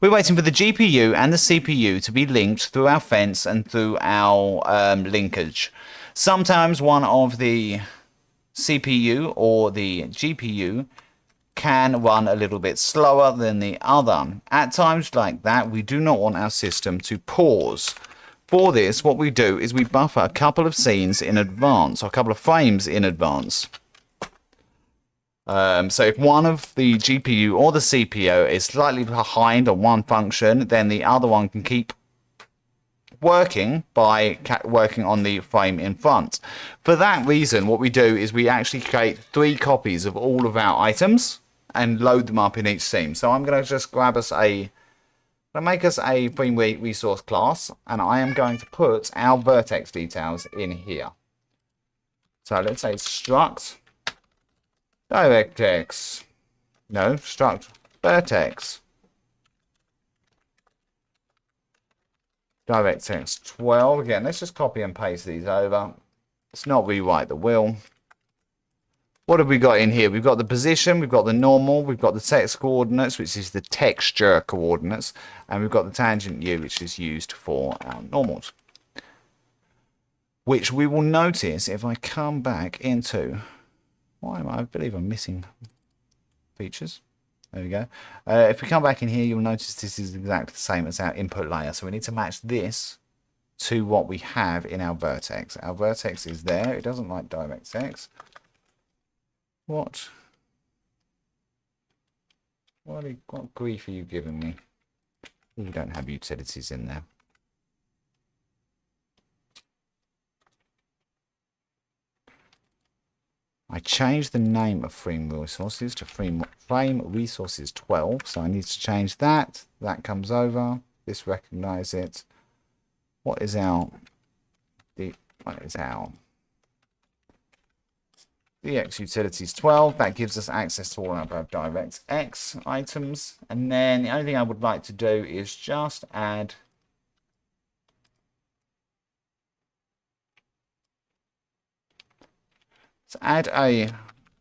we're waiting for the GPU and the CPU to be linked through our fence and through our linkage. Sometimes one of the CPU or the GPU can run a little bit slower than the other. At times like that, we do not want our system to pause. For this, what we do is we buffer a couple of scenes in advance, or a couple of frames in advance. So if one of the GPU or the CPU is slightly behind on one function, then the other one can keep working by working on the frame in front. For that reason, what we do is we actually create 3 copies of all of our items and load them up in each scene. So I'm going to just grab us make us a frame resource class, and I am going to put our vertex details in here. So let's say struct directx, no, struct vertex directx 12. Again, let's just copy and paste these over. Let's not rewrite the wheel. What have we got in here? We've got the position, we've got the normal, we've got the text coordinates, which is the texture coordinates, and we've got the tangent u, which is used for our normals. Which we will notice if I come back into... I believe I'm missing features. There we go. If we come back in here, you'll notice this is exactly the same as our input layer. So we need to match this to what we have in our vertex. Our vertex is there. It doesn't like DirectX. What grief are you giving me? You don't have utilities in there. I changed the name of frame resources to frame resources 12, so I need to change that. That comes over. This recognize it. What is our DX utilities 12? That gives us access to all of our DirectX items. And then the only thing I would like to do is just add a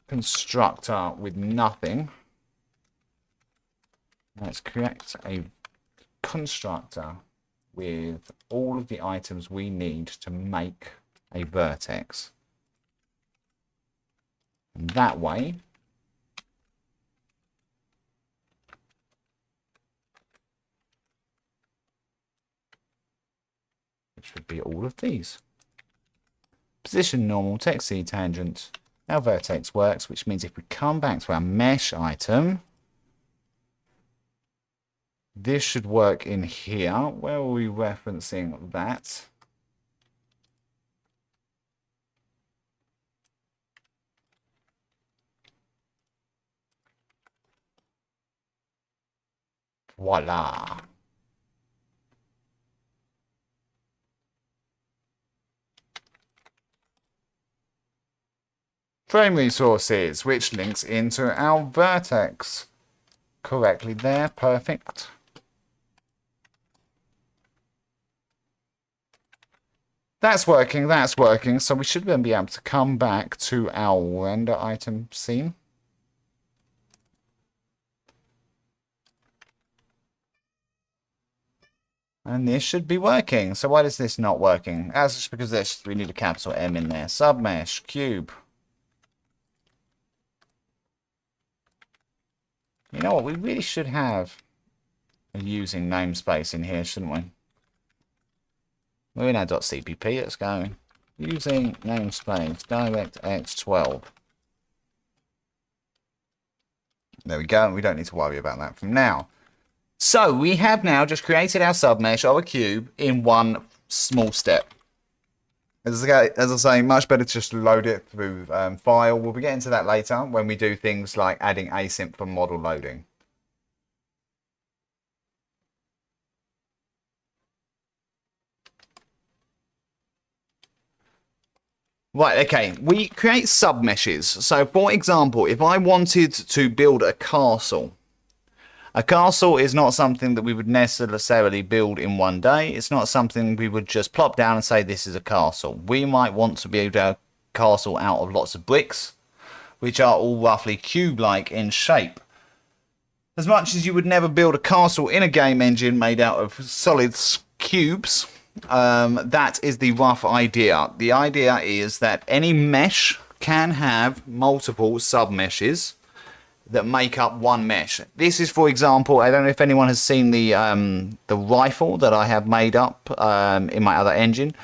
constructor with nothing. Let's create a constructor with all of the items we need to make a vertex. And that way, which would be all of these. Position, normal, text, C, tangent, our vertex works, which means if we come back to our mesh item, this should work in here. Where are we referencing that? Voila. Frame resources, which links into our vertex. Correctly there, perfect. That's working, so we should then be able to come back to our render item scene. And this should be working. So why is this not working? That's just because we need a capital M in there. Submesh, cube. You know what? We really should have a using namespace in here, shouldn't we? We're in our .cpp. Let's go. Using namespace DirectX 12. There we go. We don't need to worry about that from now. So we have now just created our submesh of a cube in one small step. As I say, much better to just load it through file. We'll be getting to that later when we do things like adding async for model loading. Right, okay, we create submeshes. So for example, if I wanted to build a castle is not something that we would necessarily build in one day. It's not something we would just plop down and say this is a castle. We might want to build our castle out of lots of bricks, which are all roughly cube-like in shape. As much as you would never build a castle in a game engine made out of solid cubes, that is the rough idea. The idea is that any mesh can have multiple submeshes that make up one mesh. This is, for example, I don't know if anyone has seen the rifle that I have made up in my other engine.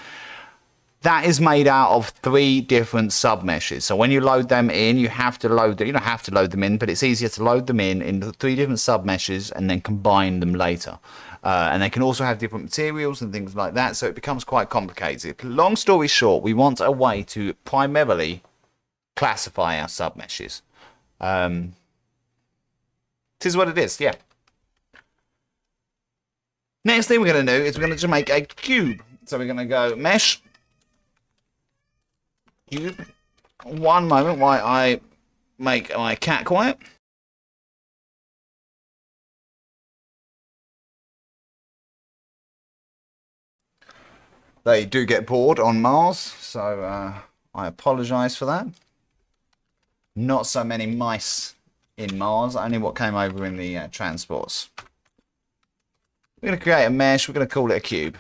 That is made out of 3 different submeshes. So when you load them in, you have to load them. You don't have to load them in, but it's easier to load them in the 3 different submeshes and then combine them later. And they can also have different materials and things like that, so it becomes quite complicated. Long story short, we want a way to primarily classify our submeshes. This is what it is, yeah. Next thing we're going to do is we're going to make a cube. So we're going to go mesh, cube. One moment while I make my cat quiet. They do get bored on Mars, so I apologise for that. Not so many mice in Mars, only what came over in the transports. We're going to create a mesh, we're going to call it a cube.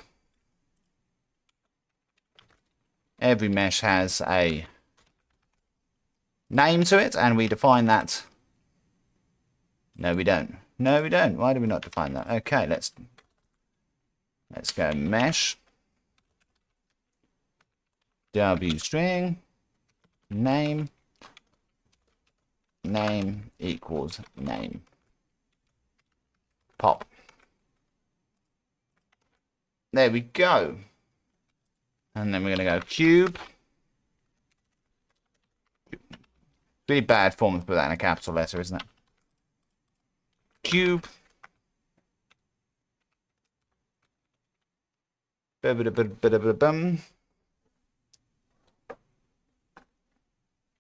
Every mesh has a name to it, and we define that. No, we don't. No, we don't. Why do we not define that? Okay, let's go mesh. W string name equals name. Pop. There we go. And then we're going to go cube. Really bad form to put that in a capital letter, isn't it? Cube.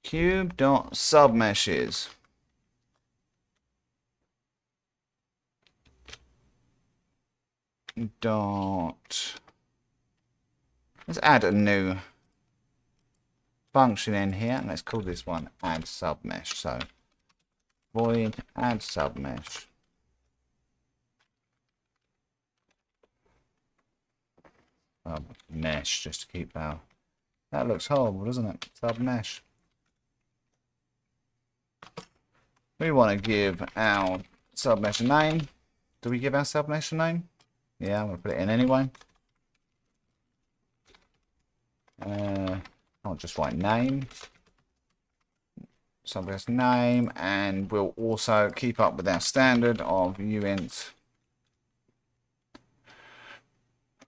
Cube dot submeshes. Dot. Let's add a new function in here, and let's call this one add submesh. So void add submesh. Mesh, just to keep our. That looks horrible, doesn't it? Submesh. We want to give our submesh a name. Do we give our submesh a name? Yeah, I'm going to put it in anyway. I'll just write name. subject name, and we'll also keep up with our standard of uint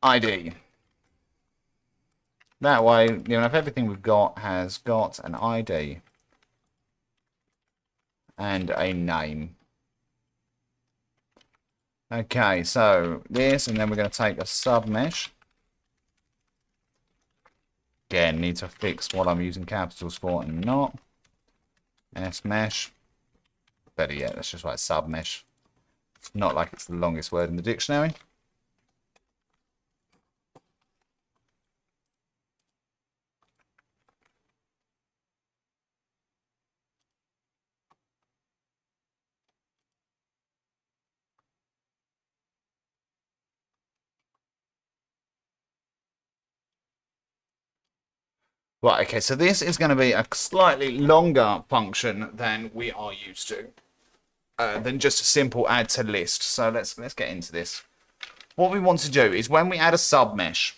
ID. That way, if everything we've got has got an ID and a name. Okay, so this, and then we're going to take a submesh. Again, need to fix what I'm using capitals for and not. S-mesh. Better yet, let's just write submesh. It's not like it's the longest word in the dictionary. Right, okay, so this is going to be a slightly longer function than we are used to. Than just a simple add to list. So let's get into this. What we want to do is when we add a submesh,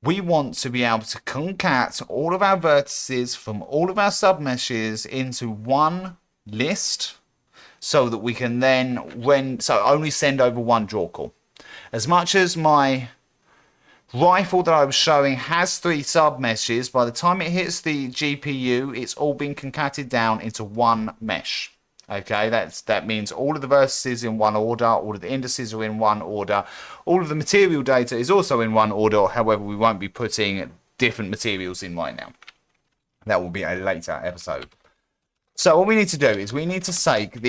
we want to be able to concat all of our vertices from all of our submeshes into one list so that we can then, only send over one draw call. As much as my rifle that I was showing has 3 submeshes, by the time it hits the GPU, it's all been concatenated down into one mesh. Okay, that means all of the vertices in one order, all of the indices are in one order, all of the material data is also in one order. However, we won't be putting different materials in right now. That will be a later episode. So what we need to do is we need to take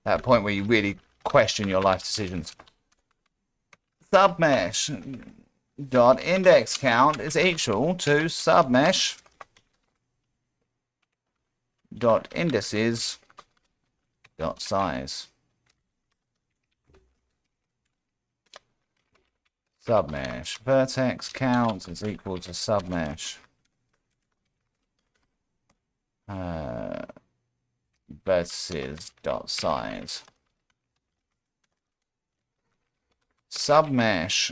that point where you really question your life decisions. Submesh dot index count is equal to submesh dot indices dot size. Submesh vertex count is equal to submesh vertices dot size. Submesh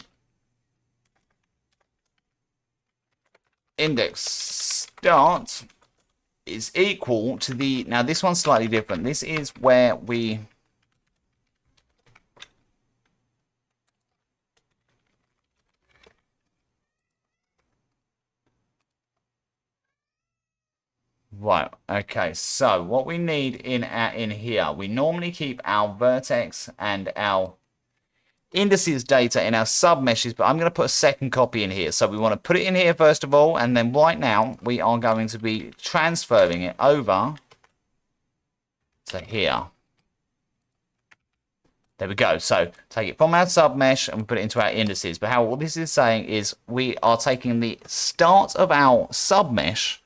index start is equal to the, now this one's slightly different. This is where we right, okay, so what we need in here, we normally keep our vertex and our indices data in our submeshes, but I'm going to put a second copy in here. So we want to put it in here first of all, and then right now we are going to be transferring it over to here. There we go. So take it from our submesh and put it into our indices. But what this is saying is we are taking the start of our submesh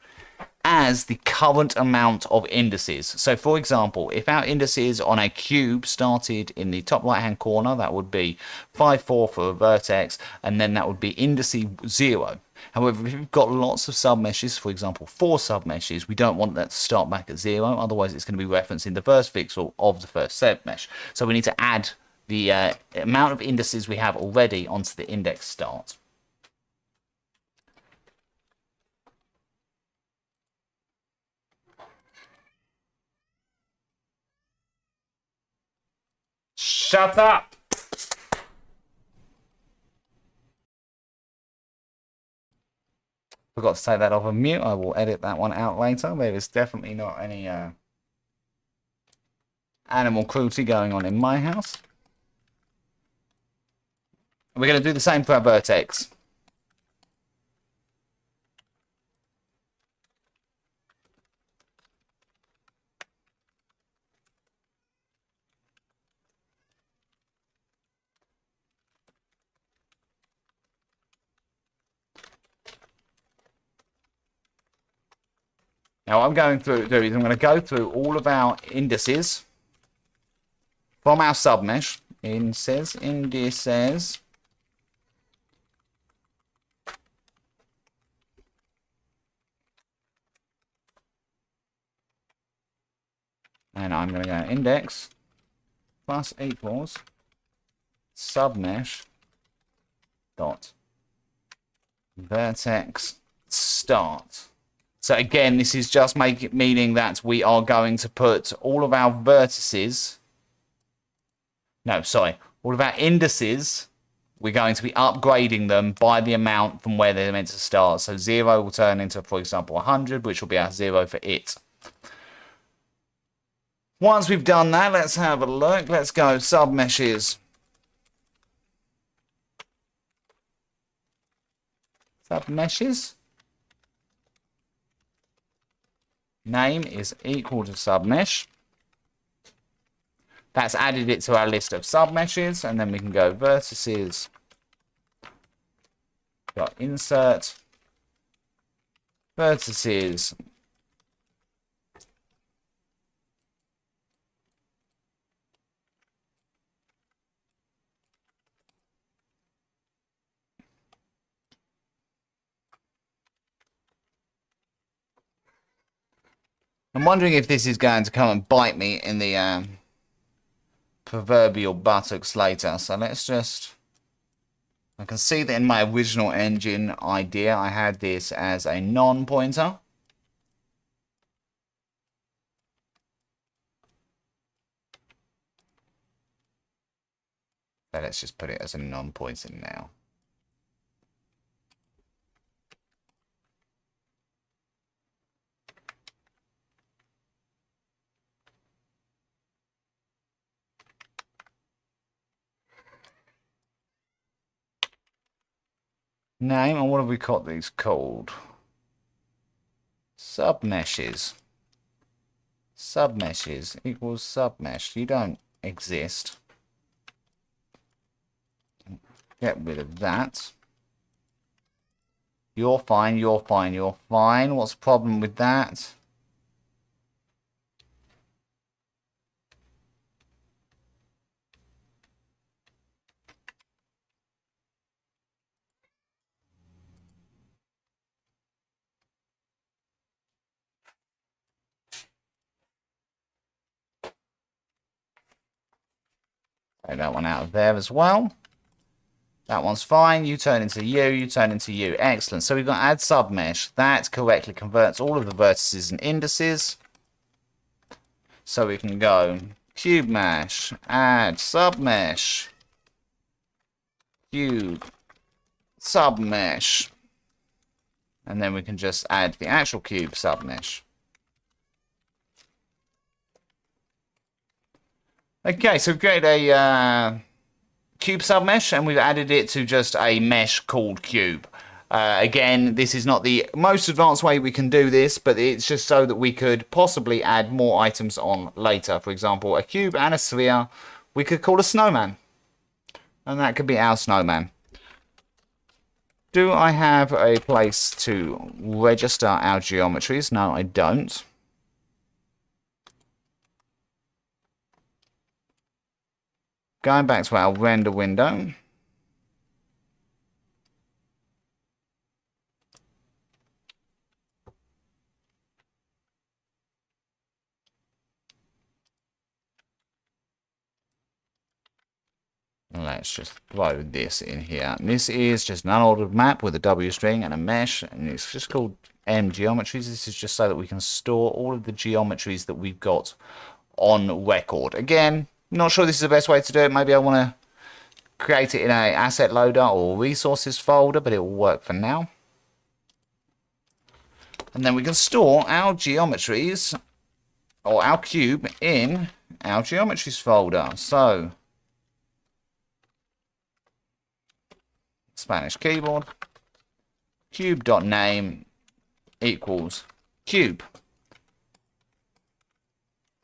as the current amount of indices. So for example, if our indices on a cube started in the top right hand corner, that would be 5, 4 for a vertex, and then that would be indice 0. However, if you've got lots of submeshes, for example 4 submeshes, we don't want that to start back at 0, otherwise it's going to be referenced in the first pixel of the first submesh. So we need to add the amount of indices we have already onto the index start. Shut up! Forgot to take that off of mute. I will edit that one out later. There is definitely not any animal cruelty going on in my house. We're going to do the same for our vertex. Now, what I'm going to do is I'm going to go through all of our indices from our submesh. Indices. And I'm going to go index plus equals submesh dot vertex start. So again, this is just meaning that we are going to put all of our vertices, all of our indices, we're going to be upgrading them by the amount from where they're meant to start. So 0 will turn into, for example, 100, which will be our 0 for it. Once we've done that, let's have a look. Let's go submeshes. Submeshes. Name is equal to submesh. That's added it to our list of submeshes, and then we can go vertices. Got insert vertices. I'm wondering if this is going to come and bite me in the proverbial buttocks later. So let's just... I can see that in my original engine idea, I had this as a non-pointer. So let's just put it as a non-pointer now. Name, and what have we got these called? Submeshes. Submeshes equals submesh. You don't exist. Get rid of that. You're fine, you're fine, you're fine. What's the problem with that? Take that one out of there as well. That one's fine. You turn into you, you turn into you. Excellent. So we've got add submesh. That correctly converts all of the vertices and indices. So we can go cube mesh, add submesh, cube, submesh. And then we can just add the actual cube submesh. Okay, so we've created a cube submesh, and we've added it to just a mesh called cube. Again, this is not the most advanced way we can do this, but it's just so that we could possibly add more items on later. For example, a cube and a sphere we could call a snowman. And that could be our snowman. Do I have a place to register our geometries? No, I don't. Going back to our render window. Let's just throw this in here. And this is just an unordered map with a W string and a mesh, and it's just called M geometries. This is just so that we can store all of the geometries that we've got on record. Again, not sure this is the best way to do it. Maybe I want to create it in a asset loader or resources folder, but it will work for now. And then we can store our geometries or our cube in our geometries folder. So Spanish keyboard, cube.name equals cube.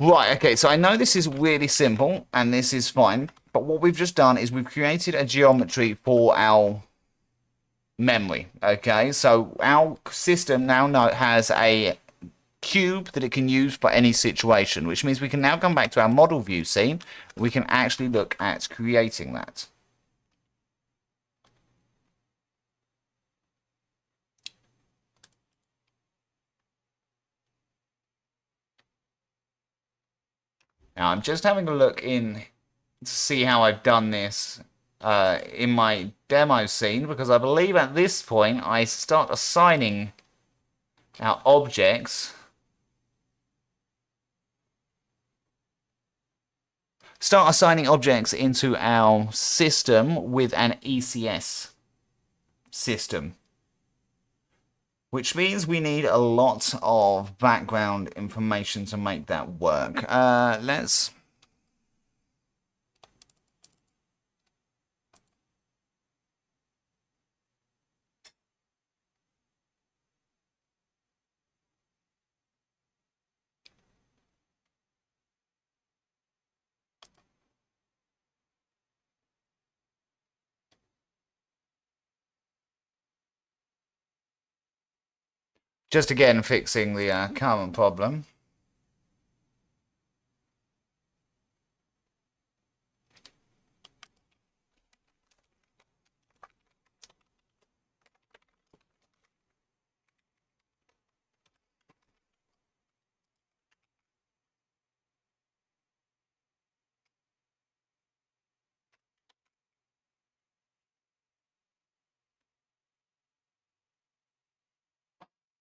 Right, okay, so I know this is really simple, and this is fine, but what we've just done is we've created a geometry for our memory, okay? So our system now has a cube that it can use for any situation, which means we can now come back to our model view scene. We can actually look at creating that. Now, I'm just having a look in to see how I've done this in my demo scene, because I believe at this point I start assigning our objects. Start assigning objects into our system with an ECS system. Which means we need a lot of background information to make that work. Let's... Just again fixing the current problem.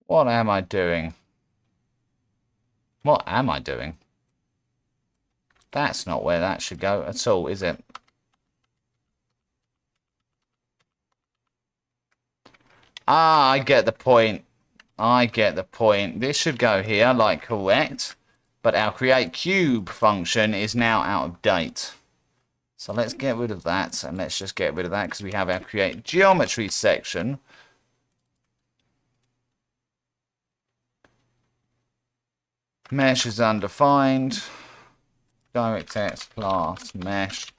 What am I doing? What am I doing? That's not where that should go at all, is it? Ah, I get the point. I get the point. This should go here, like correct. But our create cube function is now out of date. So let's get rid of that. And let's just get rid of that because we have our create geometry section. Mesh is undefined. DirectX class mesh.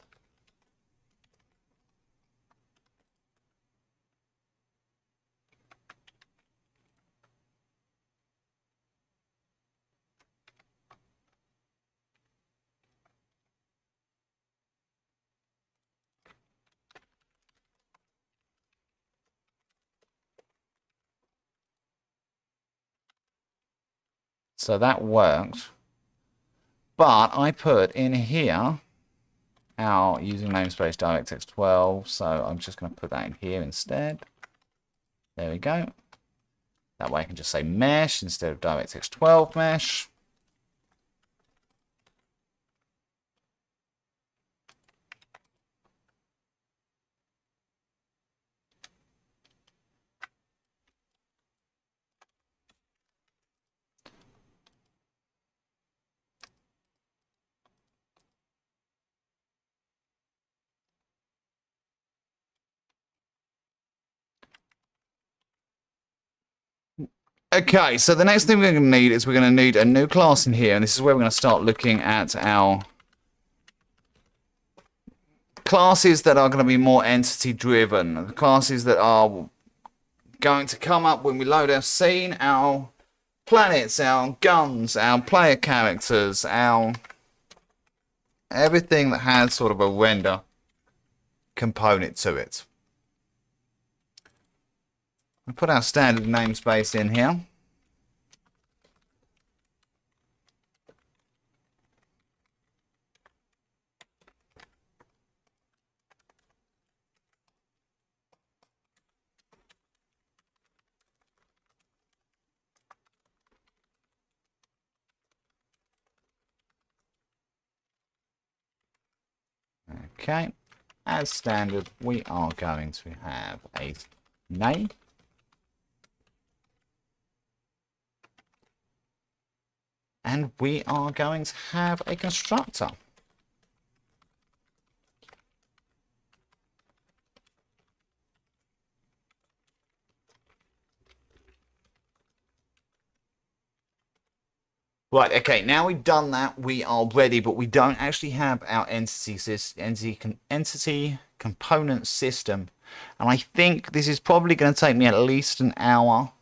So that worked. But I put in here our using namespace DirectX 12. So I'm just going to put that in here instead. There we go. That way I can just say mesh instead of DirectX 12 mesh. Okay, so the next thing we're going to need is we're going to need a new class in here, and this is where we're going to start looking at our classes that are going to be more entity driven, the classes that are going to come up when we load our scene, our planets, our guns, our player characters, our everything that has sort of a render component to it. We'll put our standard namespace in here. Okay, as standard, we are going to have a name. And we are going to have a constructor. Right, okay, now we've done that, we are ready, but we don't actually have our entity component system. And I think this is probably going to take me at least an hour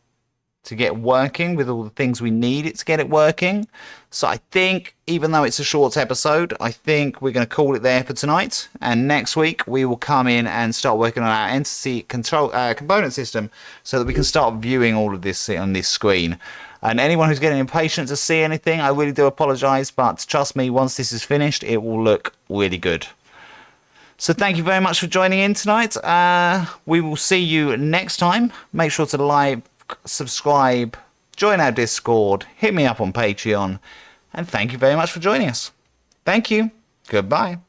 to get working with all the things we need it to get it working. So I think, even though it's a short episode, I think we're going to call it there for tonight. And next week, we will come in and start working on our entity control component system so that we can start viewing all of this on this screen. And anyone who's getting impatient to see anything, I really do apologize, but trust me, once this is finished, it will look really good. So thank you very much for joining in tonight. We will see you next time. Make sure to like, subscribe, join our Discord, hit me up on Patreon, and thank you very much for joining us. Thank you. Goodbye.